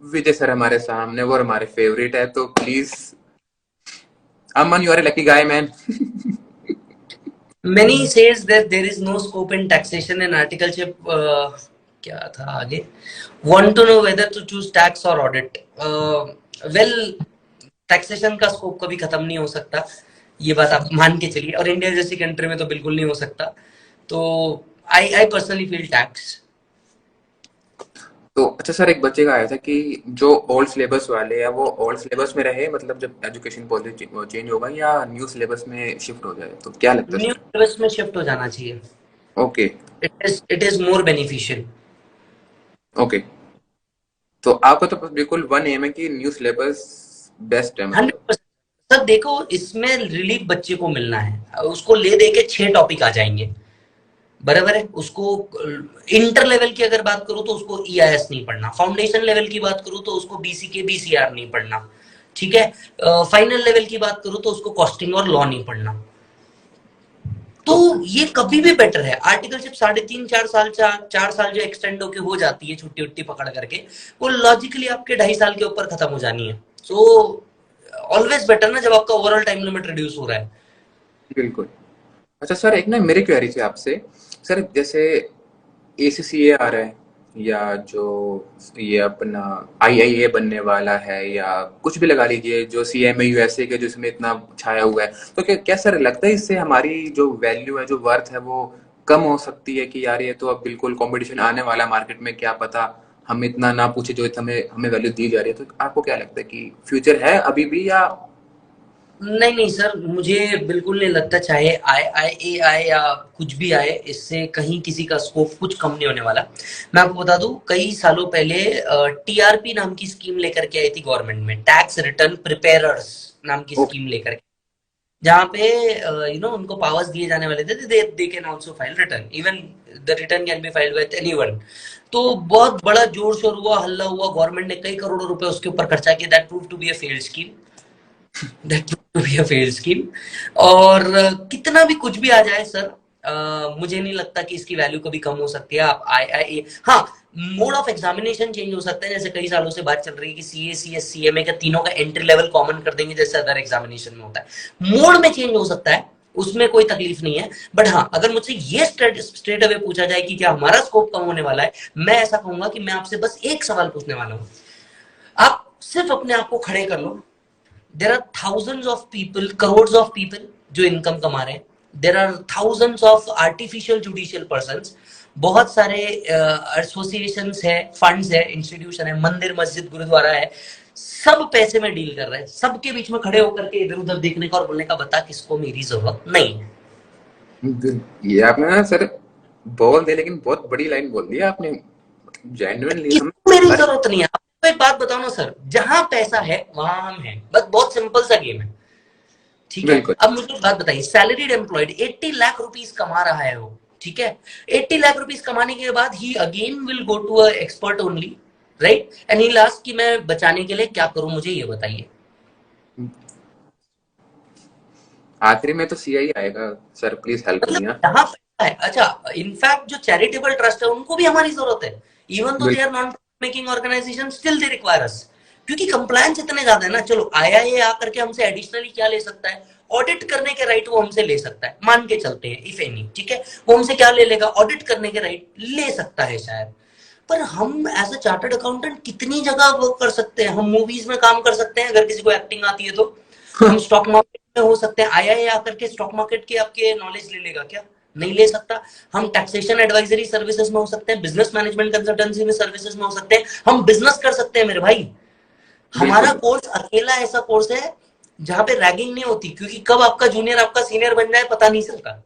A: विजय सर हमारे सामने, वो हमारे फेवरेट है, तो please Aman, you are a lucky guy man.
B: Many says that there is no scope in taxation and articleship. क्या था आगे? Want to know whether to choose tax or audit. Well, taxation का स्कोप कभी खत्म नहीं हो सकता, ये बात आप मान के चलिए, और इंडिया जैसी कंट्री में तो बिल्कुल नहीं हो सकता। तो आई पर्सनली फील टैक्स।
A: तो अच्छा सर, एक बच्चे का आया था कि जो ओल्ड सिलेबस वाले हैं वो ओल्ड सिलेबस में रहे, मतलब जब एजुकेशन पॉलिसी चेंज होगा, या न्यू सिलेबस में शिफ्ट हो जाए, तो क्या लगता है
B: न्यू
A: सर।
B: सिलेबस में शिफ्ट हो जाना चाहिए।
A: Okay.
B: It is more beneficial.
A: Okay. तो आपका तो बिल्कुल वन एम है कि न्यू सिलेबस बेस्ट है, मतलब।
B: 100%। सर देखो, इसमें रिलीफ बच्चे को मिलना है, उसको ले दे के 6 टॉपिक आ जाएंगे। बराबर है, उसको इंटर लेवल की अगर बात करूं तो उसको ईआईएस नहीं पढ़ना, फाउंडेशन लेवल की बात करूं तो उसको बीसीके बीसीआर नहीं पढ़ना, ठीक है। फाइनल लेवल की बात करूं तो उसको कॉस्टिंग और लॉ नहीं पढ़ना। तो
A: तो
B: ये कभी भी बेटर है। आर्टिकलशिप 3.5-4 साल, 4 साल जो एक्सटेंड होके हो जाती है छुट्टी उट्टी पकड़ करके, वो लॉजिकली आपके 2.5 साल के ऊपर खत्म हो जानी है। सो ऑलवेज बेटर ना, जब आपका ओवरऑल टाइम लिमिट रिड्यूस हो रहा है।
A: बिल्कुल। अच्छा सर, एक ना मेरी क्वेरी थी आपसे। सर जैसे एसीसीए आ रहा है, या जो ये अपना आईआईए बनने वाला है, या कुछ भी लगा लीजिए, जो सीएमए यूएसए के जिसमें इतना छाया हुआ है, तो क्या क्या सर लगता है इससे हमारी जो वैल्यू है, जो वर्थ है, वो कम हो सकती है कि यार ये तो अब बिल्कुल कंपटीशन आने वाला मार्केट में, क्या पता हम इतना ना पूछे जो हमें हमें वैल्यू दी जा रही है, तो आपको क्या लगता है कि फ्यूचर है अभी भी, या
B: नहीं नहीं सर, मुझे बिल्कुल नहीं लगता, चाहे आई आई ए आए या कुछ भी आए, इससे कहीं किसी का स्कोप कुछ कम नहीं होने वाला। मैं आपको बता दूं, कई सालों पहले टीआरपी नाम की स्कीम लेकर के आई थी गवर्नमेंट में, टैक्स रिटर्न प्रिपेयरर्स नाम की
A: ओके।
B: स्कीम लेकर के, जहाँ पे उनको पावर्स दिए जाने वाले थे, they can also file return, even the return can be filed with anyone. तो बहुत बड़ा जोर शोर हुआ, हल्ला हुआ, गवर्नमेंट ने कई करोड़ों रुपए उसके ऊपर खर्चा किया, that prove to be a failed scheme, that to be a failed scheme. और कितना भी कुछ भी आ जाए सर, मुझे नहीं लगता कि इसकी वैल्यू कभी कम हो सकती है। आप आई आई हाँ, मोड ऑफ एग्जामिनेशन चेंज हो सकता है, जैसे कई सालों से बात चल रही है कि सीए सीएस सीएमए का तीनों का एंट्री लेवल कॉमन कर देंगे जैसे अदर एग्जामिनेशन में होता है। मोड में चेंज हो सकता है, उसमें कोई तकलीफ नहीं है। बट हाँ, अगर मुझसे ये स्ट्रेट अवे पूछा जाए कि क्या हमारा स्कोप कम होने वाला है, मैं ऐसा कहूंगा कि मैं आपसे बस एक सवाल पूछने वाला हूँ। आप सिर्फ अपने आप को खड़े कर लो, there are thousands of people, crore of people जो इनकम कमा रहे हैं, there are thousands of artificial judicial person, बहुत सारे एसोसिएशंस है, फंड्स है, इंस्टीट्यूशन है, मंदिर मस्जिद गुरुद्वारा है, सब पैसे में डील कर रहे हैं। सबके बीच में खड़े होकर के इधर उधर देखने का और बोलने का, बता किसको मेरी जरूरत नहीं है।
A: ये आपने ना सर बोल दे, लेकिन बहुत बड़ी लाइन बोल दी आपने, जेन्युइनली हम
B: किसको मेरी जरूरत नहीं है। आपको एक बात बताओ ना सर, जहां पैसा है वहां हम हैं, बस बहुत सिंपल सा गेम है। ठीक है,
A: बिल्कुल
B: अब मुझे बात बताइए, सैलरीड एम्प्लॉयड 80 लाख रुपीस कमा रहा है वो, ठीक है, 80 लाख रुपीस कमाने के बाद he again will go to a expert only, right, and he last कि मैं बचाने के लिए क्या करूं, मुझे ये बताइए।
A: आखिरी में तो सीआई आएगा। सर प्लीज हेल्प
B: मतलब
A: मी।
B: जहां पैसा है, अच्छा, इनफैक्ट जो चैरिटेबल ट्रस्ट है उनको भी हमारी जरूरत है, even though they are non making organization, still they require us, क्योंकि कंप्लायंस इतने ज्यादा है ना। चलो आईआईए आकर के हमसे एडिशनली क्या ले सकता है, ऑडिट करने के राइट वो हमसे ले सकता है, मान के चलते हैं इफ एनी, ठीक है, वो हमसे क्या ले लेगा, ऑडिट करने के राइट ले सकता है शायद। पर हम एज अ चार्टर्ड अकाउंटेंट कितनी जगह वर्क कर सकते हैं, हम मूवीज में काम कर सकते हैं अगर किसी को एक्टिंग आती है तो, हम स्टॉक मार्केट में हो सकते हैं, आईआईए आकर के स्टॉक मार्केट के आपके नॉलेज ले लेगा क्या, नहीं ले सकता। हम टैक्सेशन एडवाइजरी सर्विसेज में हो सकते हैं, बिजनेस मैनेजमेंट कंसल्टेंसी में सर्विसेज में हो सकते हैं, हम बिजनेस कर सकते हैं मेरे भाई। हमारा
A: बिल्कुल
B: कोर्स अकेला ऐसा कोर्स है जहां पे रैगिंग नहीं होती, क्योंकि कब आपका जूनियर आपका सीनियर बन जाए पता नहीं चलता।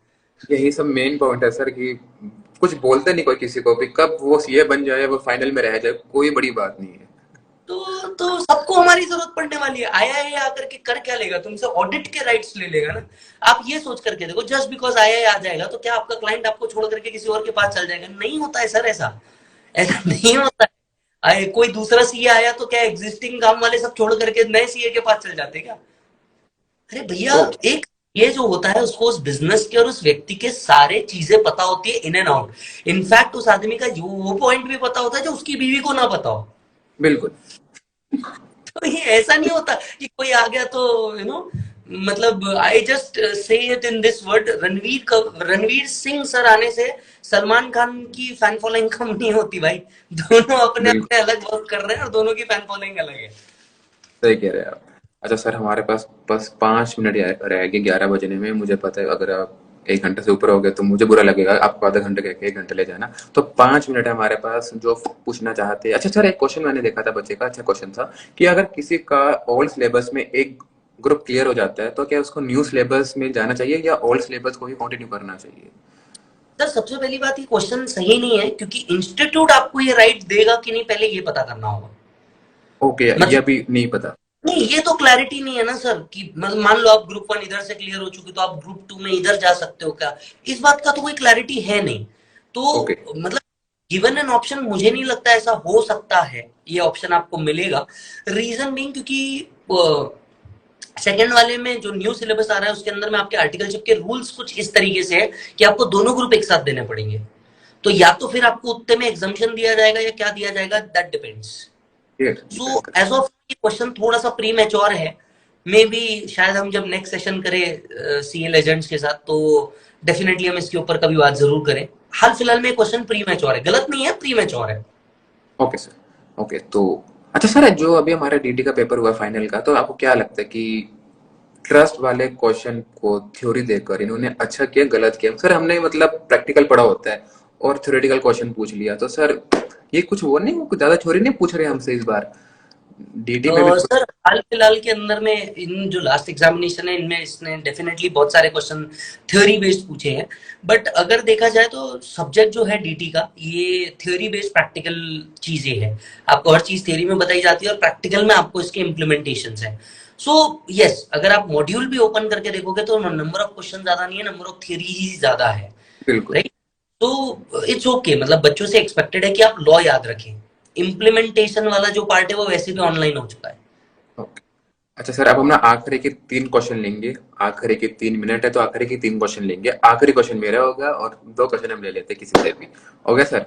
A: यही सब मेन पॉइंट है सर, कि कुछ बोलते नहीं कोई किसी को भी, कब वो सीए बन जाए, वो फाइनल में रह जाए, कोई बड़ी बात नहीं है।
B: तो सबको हमारी जरूरत पड़ने वाली है। आईआईए आकर के कर क्या लेगा, तुमसे ऑडिट के राइट्स ले लेगा ना। आप ये सोच करके देखो, जस्ट बिकॉज आईआईए आ जाएगा तो क्या आपका क्लाइंट आपको छोड़ करके किसी और के पास चल जाएगा, नहीं होता है सर, ऐसा ऐसा नहीं होता है। कोई दूसरा सीए आया तो क्या एग्जिस्टिंग काम वाले सब छोड़ करके नए सीए के पास चल जाते क्या। अरे भैया,
A: ओ,
B: एक ये जो होता है उसको उस बिजनेस के और उस व्यक्ति के सारे चीजें पता होती है, इन एंड आउट। इनफैक्ट उस आदमी का वो पॉइंट भी पता होता है जो उसकी बीवी को ना पता हो।
A: बिल्कुल
B: तो ये ऐसा नहीं होता कि कोई आ गया तो मतलब I just say it in this word, Ranveer Singh sir आने से सलमान खान की फैन फॉलोइंग कम नहीं होती भाई। दोनों अपने
A: बिल्कुल
B: अपने अलग वर्क कर रहे हैं और दोनों की फैन फॉलोइंग अलग है।
A: सही कह रहे हैं आप। अच्छा सर, हमारे पास बस 5 मिनट रह गए 11 बजने में। मुझे पता है अगर आप 1 घंटे से ऊपर हो गए तो मुझे बुरा लगेगा, आपको आधा घंटे कह के 1 घंटे ले जाना। तो 5 मिनट है हमारे पास जो पूछना चाहते हैं। अच्छा सर, एक क्वेश्चन मैंने देखा था बच्चे का, अच्छा क्वेश्चन था कि अगर किसी का ओल्ड सिलेबस में एक ग्रुप क्लियर हो जाता है तो क्या उसको न्यू सिलेबस में जाना चाहिए या ओल्ड सिलेबस को ही कंटिन्यू करना चाहिए?
B: सर सबसे पहली बात, ये क्वेश्चन सही नहीं है, क्योंकि इंस्टीट्यूट आपको ये राइट देगा कि नहीं पहले ये पता करना होगा।
A: ओके, ये
B: मतलब
A: अभी नहीं पता।
B: नहीं, ये तो क्लैरिटी नहीं है ना सर, कि मान लो आप ग्रुप 1 इधर से क्लियर हो चुके तो आप ग्रुप 2 में इधर जा सकते हो क्या, इस बात का तो कोई क्लैरिटी है नहीं।
A: ओके
B: तो मतलब गिवन एन ऑप्शन, मुझे नहीं लगता ऐसा हो सकता है ये ऑप्शन आपको मिलेगा। रीजन बीइंग, क्योंकि सेकंड वाले में जो न्यू सिलेबस आ रहा है उसके अंदर में आपके आर्टिकलशिप के रूल्स कुछ इस तरीके से है कि आपको दोनों ग्रुप एक साथ देने पड़ेंगे। तो या तो फिर आपको उतने में एग्जाम्पशन दिया जाएगा या क्या दिया जाएगा, that depends. So as of ये क्वेश्चन थोड़ा सा प्री मैच्योर है। मे बी शायद हम जब नेक्स्ट सेशन करें सीए लेजेंड्स के साथ तो डेफिनेटली हम इसके ऊपर कभी बात जरूर करें। हाल फिलहाल में क्वेश्चन प्री मैच्योर है, गलत नहीं है, प्री मैच्योर है।
A: Okay sir. ओके तो अच्छा सर, जो अभी हमारा डीटी का पेपर हुआ फाइनल का, तो आपको क्या लगता है कि ट्रस्ट वाले क्वेश्चन को थ्योरी देकर इन्होंने अच्छा किया गलत किया? सर हमने मतलब प्रैक्टिकल पढ़ा होता है और थ्योरेटिकल क्वेश्चन पूछ लिया, तो सर ये कुछ वो नहीं, कुछ ज्यादा थ्योरी नहीं पूछ रहे हमसे इस बार? डीटी में भी तो।
B: सर हाल फिलहाल के अंदर में इन जो लास्ट एग्जामिनेशन है इनमें इसने डेफिनेटली बहुत सारे क्वेश्चन थ्योरी बेस्ड पूछे हैं। बट अगर देखा जाए तो सब्जेक्ट जो है डीटी का ये थ्योरी बेस्ड प्रैक्टिकल चीजें है। आपको हर चीज थ्योरी में बताई जाती है और प्रैक्टिकल में आपको इसके इम्प्लीमेंटेशन है। सो यस, अगर आप मॉड्यूल भी ओपन करके देखोगे तो नंबर ऑफ क्वेश्चन ज्यादा नहीं है, नंबर ऑफ थ्योरी ही ज्यादा है।
A: बिल्कुल।
B: राइट। तो इट्स ओके, मतलब बच्चों से एक्सपेक्टेड है कि आप लॉ याद रखें। इम्प्लीमेंटेशन वाला जो पार्ट है वो वैसे भी ऑनलाइन हो चुका है।
A: ओके। अच्छा सर, अब हम ना आखिरी के 3 क्वेश्चन लेंगे। आखिरी के 3 मिनट है तो आखिरी के 3 क्वेश्चन लेंगे। आखिरी क्वेश्चन मेरा होगा और 2 क्वेश्चन हम ले लेते हैं किसी से भी। हो गया सर?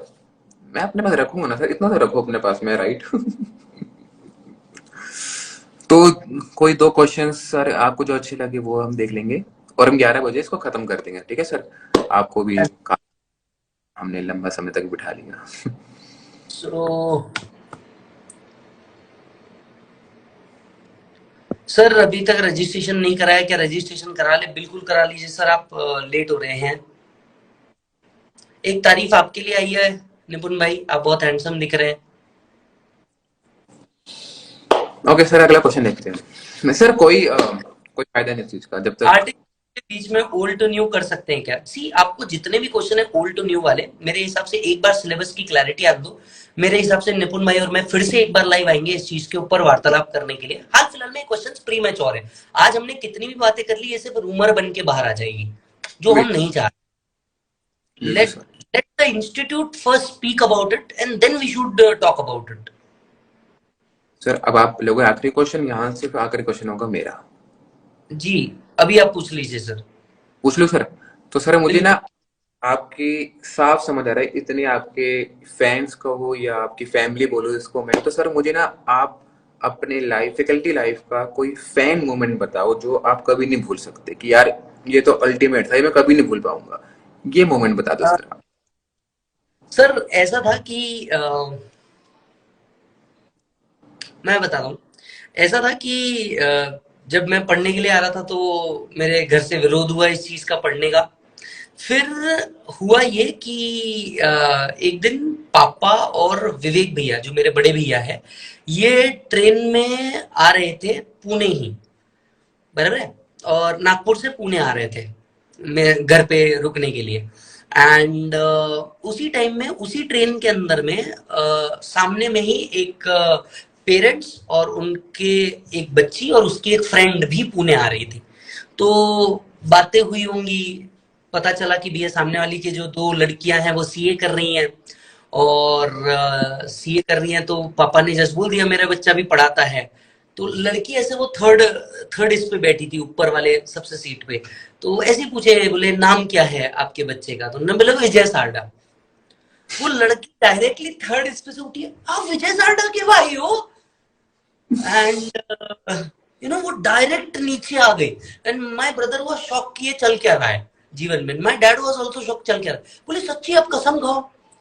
A: मैं अपने पास रखूंगा ना सर, इतना तो रखो अपने पास में, राइट? तो कोई 2 क्वेश्चन सर आपको जो अच्छे लगे वो हम देख लेंगे और हम 11 बजे इसको खत्म कर देंगे, ठीक है सर? आपको भी हमने लंबा समय तक बिठा लिया।
B: सो सर अभी तक रजिस्ट्रेशन नहीं कराया, क्या रजिस्ट्रेशन करा ले? बिल्कुल करा लीजिए सर, आप लेट हो रहे हैं। एक तारीफ आपके लिए आई है निपुण भाई, आप बहुत हैंडसम दिख रहे हैं।
A: ओके सर, अगला क्वेश्चन देखते हैं। नहीं सर, कोई फायदा नहीं इस चीज का जब तक।
B: आर्टिकल के बीच में ओल्ड टू न्यू कर सकते हैं क्या? सी, आपको जितने भी क्वेश्चन है ओल्ड टू न्यू वाले, मेरे हिसाब से एक बार सिलेबस की क्लैरिटी आ दो। मेरे हिसाब से निपुण भाई और मैं फिर से एक बार लाइव आएंगे इस चीज के ऊपर वार्तालाप करने के लिए। हाल फिलहाल में क्वेश्चन प्री मैच्योर है। आज हमने कितनी भी बातें कर ली, ये सिर्फ रूमर बन के बाहर आ जाएगी, जो हम नहीं चाहते।
A: बिल्कुल
B: let
A: sir.
B: let the institute first speak about it and then we should talk about it.
A: Sir अब आप लोगों आखिरी क्वेश्चन, यहाँ सिर्फ आखिरी क्वेश्चन होगा मेरा।
B: जी, अभी आप पूछ लीजिए सर।
A: पूछ लो सर। तो सर मुझे ना
B: बिल्कुल।
A: आपकी साफ समझ आ रहा है, इतने आपके फैंस कहो या आपकी फैमिली बोलो इसको मैं, तो सर मुझे ना आप अपने लाइफ, फैकल्टी लाइफ का कोई फैन मोमेंट बताओ जो आप कभी नहीं भूल सकते, कि यार ये तो अल्टीमेट था, ये मैं कभी नहीं भूल पाऊंगा। ये मोमेंट बता दो सर आप।
B: सर ऐसा था कि मैं बताता हूँ। ऐसा था कि जब मैं पढ़ने के लिए आ रहा था तो मेरे घर से विरोध हुआ इस चीज का पढ़ने का। फिर हुआ ये कि एक दिन पापा और विवेक भैया जो मेरे बड़े भैया है, ये ट्रेन में आ रहे थे पुणे ही, बराबर है, और नागपुर से पुणे आ रहे थे मैं घर पे रुकने के लिए। एंड उसी टाइम में उसी ट्रेन के अंदर में सामने में ही एक पेरेंट्स और उनके एक बच्ची और उसकी एक फ्रेंड भी पुणे आ रही थी। तो बातें हुई होंगी, पता चला कि भैया सामने वाली के जो दो लड़कियां हैं वो सीए कर रही हैं, और सीए कर रही हैं तो पापा ने जस्ट बोल दिया मेरा बच्चा भी पढ़ाता है। तो लड़की ऐसे वो थर्ड थर्ड इस पे बैठी थी, ऊपर वाले सबसे सीट पे। तो ऐसे ही पूछे, बोले नाम क्या है आपके बच्चे का? तो उन्होंने बोला विजय सारडा। वो लड़की डायरेक्टली थर्ड इस पे से उठी, आप विजय सारडा के भाई हो? एंड वो डायरेक्ट नीचे आ गई। And my brother was shock कि ये चल क्या रहा है जीवन में। My dad was also shock, चल क्या रहा है? बोले सच्ची आप कसम खाओ।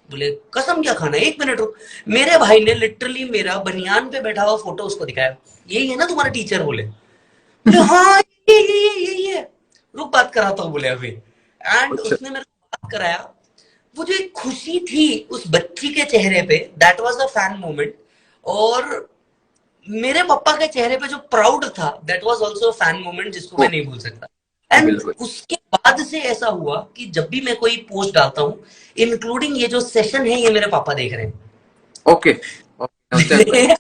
B: बोले कसम क्या खाना है, एक मिनट रुक। मेरे भाई ने लिटरली मेरा बनियान पे बैठा हुआ फोटो उसको दिखाया, यही है ना तुम्हारा टीचर? बोले बोले हाँ ये है। रुक बात कराता हूँ, बोले अभी। एंड
A: अच्छा।
B: उसने मेरे को बात कराया। वो जो एक खुशी थी उस बच्ची के चेहरे पे, that was a fan moment. और मेरे पापा के चेहरे पे जो प्राउड था, that was also fan moment, जिसको मैं
A: ओ,
B: नहीं भूल सकता। एंड
A: बिल्कुल।
B: उसके बाद से ऐसा हुआ कि जब भी मैं कोई पोस्ट डालता हूँ, इंक्लूडिंग ये जो सेशन है, ये मेरे पापा देख रहे हैं।
A: ओके। नमस्ते अंकल।
B: मेरे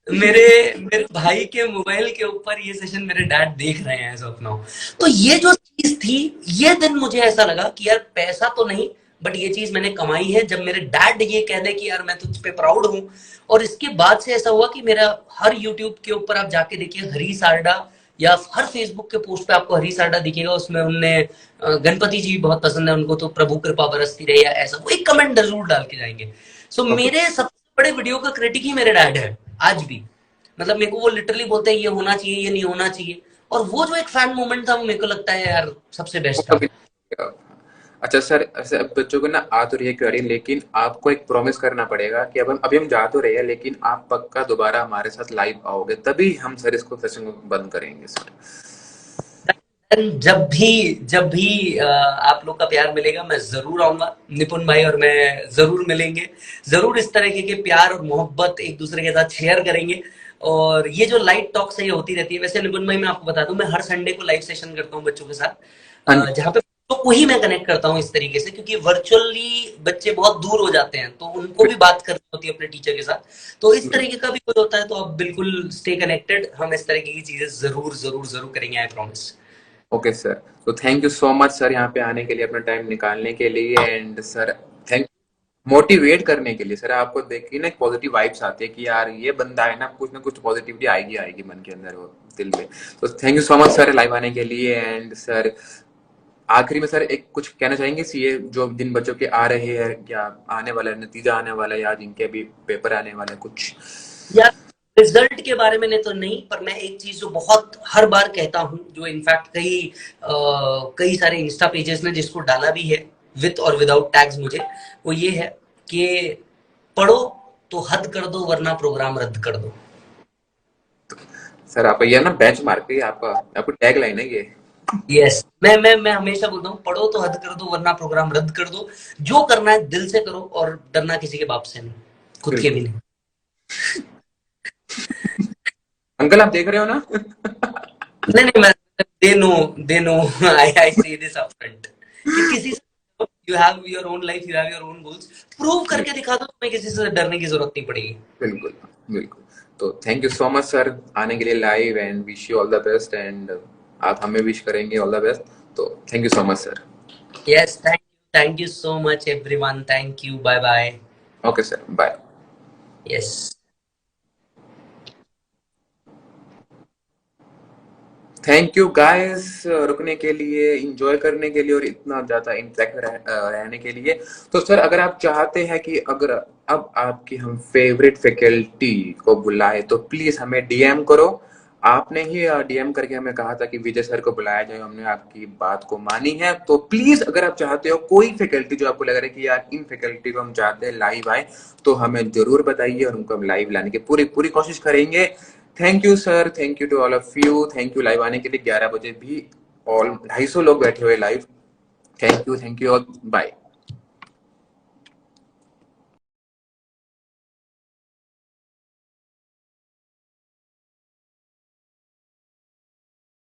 B: मेरे मेरे भाई के मोबाइल के ऊपर ये सेशन मेरे डैड देख रहे हैं एज ऑफ नाउ। तो ये जो चीज थी, ये दिन मुझे ऐसा लगा कि यार पैसा तो नहीं, बट ये चीज मैंने कमाई है। जब मेरे डैड ये कह दे कि यार मैं तुझ पे प्राउड हूं। और इसके बाद से ऐसा हुआ कि मेरा हर यूट्यूब के ऊपर आप जाके देखिए हरी सारडा, या हर फेसबुक के पोस्ट पे आपको हरी सारडा दिखेगा। उसमें उनने गणपति जी बहुत पसंद है उनको, तो प्रभु कृपा बरसती रहे या ऐसा वो एक कमेंट जरूर डाल के जाएंगे। So
A: okay.
B: मेरे सबसे बड़े वीडियो का क्रिटिक ही मेरे डैड है आज भी। मतलब मेरे को वो लिटरली बोलते हैं ये होना चाहिए, ये नहीं होना चाहिए। और वो जो एक फैन मोमेंट था, वो मेरे को लगता है यार सबसे
A: वो
B: बेस्ट था।
A: कभी नहीं। अच्छा सर, ऐसे अब बच्चों को ना आ तो रही है क्वेरी, लेकिन आपको एक प्रॉमिस करना पड़ेगा कि अब हम अभी हम जा तो रहे हैं, लेकिन आप पक्का दोबारा हमारे साथ लाइव आओगे, तभी हम सर इसको सेशन को बंद करेंगे सर।
B: जब भी आप लोग का प्यार मिलेगा मैं जरूर आऊंगा। निपुण भाई और मैं जरूर मिलेंगे, जरूर इस तरीके के प्यार और मोहब्बत एक दूसरे के साथ शेयर करेंगे। और ये जो लाइट टॉक से ये होती रहती है। वैसे निपुण भाई मैं आपको बता दूं, मैं हर संडे को लाइव सेशन करता हूँ बच्चों के साथ,
A: हाँ जी।
B: जहाँ पे बच्चों को ही मैं कनेक्ट करता हूँ इस तरीके से, क्योंकि वर्चुअली बच्चे बहुत दूर हो जाते हैं तो उनको भी बात करनी होती है अपने टीचर के साथ। तो इस तरीके का भी कुछ होता है, तो आप बिल्कुल स्टे कनेक्टेड, हम इस तरीके की चीजें जरूर जरूर जरूर करेंगे, आई प्रॉमिस।
A: ओके सर, तो thank you so much sir यहाँ पे आने के लिए, अपना टाइम निकालने के लिए, एंड सर थैंक मोटिवेट करने के लिए। सर आपको देख के ना एक पॉजिटिव वाइब्स आती है कि यार ये बंदा है ना कुछ पॉजिटिविटी आएगी आएगी मन के अंदर और दिल में। तो thank you so much sir live आने के लिए। एंड सर आखिरी में सर एक कुछ कहना चाहेंगे सीए जो जिन बच्चों के आ रहे हैं या आने वाला है, नतीजा आने वाला है, या जिनके अभी पेपर आने वाला है कुछ?
B: या रिजल्ट के बारे में तो नहीं, पर मैं एक चीज जो बहुत हर बार कहता हूँ, जो इनफैक्ट कई सारे इंस्टा पेजेस ने जिसको डाला भी है विद और विदाउट टैग्स मुझे, वो ये है कि पढ़ो तो हद कर दो वरना प्रोग्राम रद्द कर दो।
A: सर आप ये ना बेंच मार्क है आपका, आपको टैग लाइन है ये।
B: यस, मैं हमेशा बोलता हूँ, पढ़ो तो हद कर दो वरना प्रोग्राम रद्द कर दो। जो करना है दिल से करो, और डरना किसी के बाप से नहीं, खुद के भी
A: बिल्कुल।
B: नहीं।
A: अंकल आप देख रहे हो ना?
B: नहीं नहीं, मैं दे नो आई से दिस अपफ्रंट कि किसी से, you have your own life, you have your own goals, prove करके दिखा दो, तुम्हें किसी से डरने की जरूरत नहीं पड़ेगी।
A: बिल्कुल, बिल्कुल। तो thank you so much sir आने के लिए live, and wish you all the best, and आप हमें विश करेंगे ऑल द बेस्ट। तो thank you so much sir.
B: Yes, thank you so much everyone, thank you, bye bye.
A: Okay sir, bye.
B: Yes.
A: Thank you guys रुकने के लिए, एंजॉय करने के लिए और इतना ज्यादा इंटरेक्ट रहने के लिए। तो सर अगर आप चाहते हैं कि अगर अब आपकी हम फेवरेट फैकल्टी को बुलाए तो प्लीज हमें डीएम करो। आपने ही डीएम करके हमें कहा था कि विजय सर को बुलाया जाए, हमने आपकी बात को मानी है। तो प्लीज अगर आप चाहते हो कोई फैकल्टी जो आपको लग रहा है कि यार इन फैकल्टी को हम चाहते हैं लाइव आए, तो हमें जरूर बताइए और उनको हम लाइव लाने की पूरी पूरी कोशिश करेंगे। Thank you sir, thank you to all of you, thank you live आने के लिए। 11 बजे भी ऑल 250 लोग बैठे हुए live. Thank you all, bye.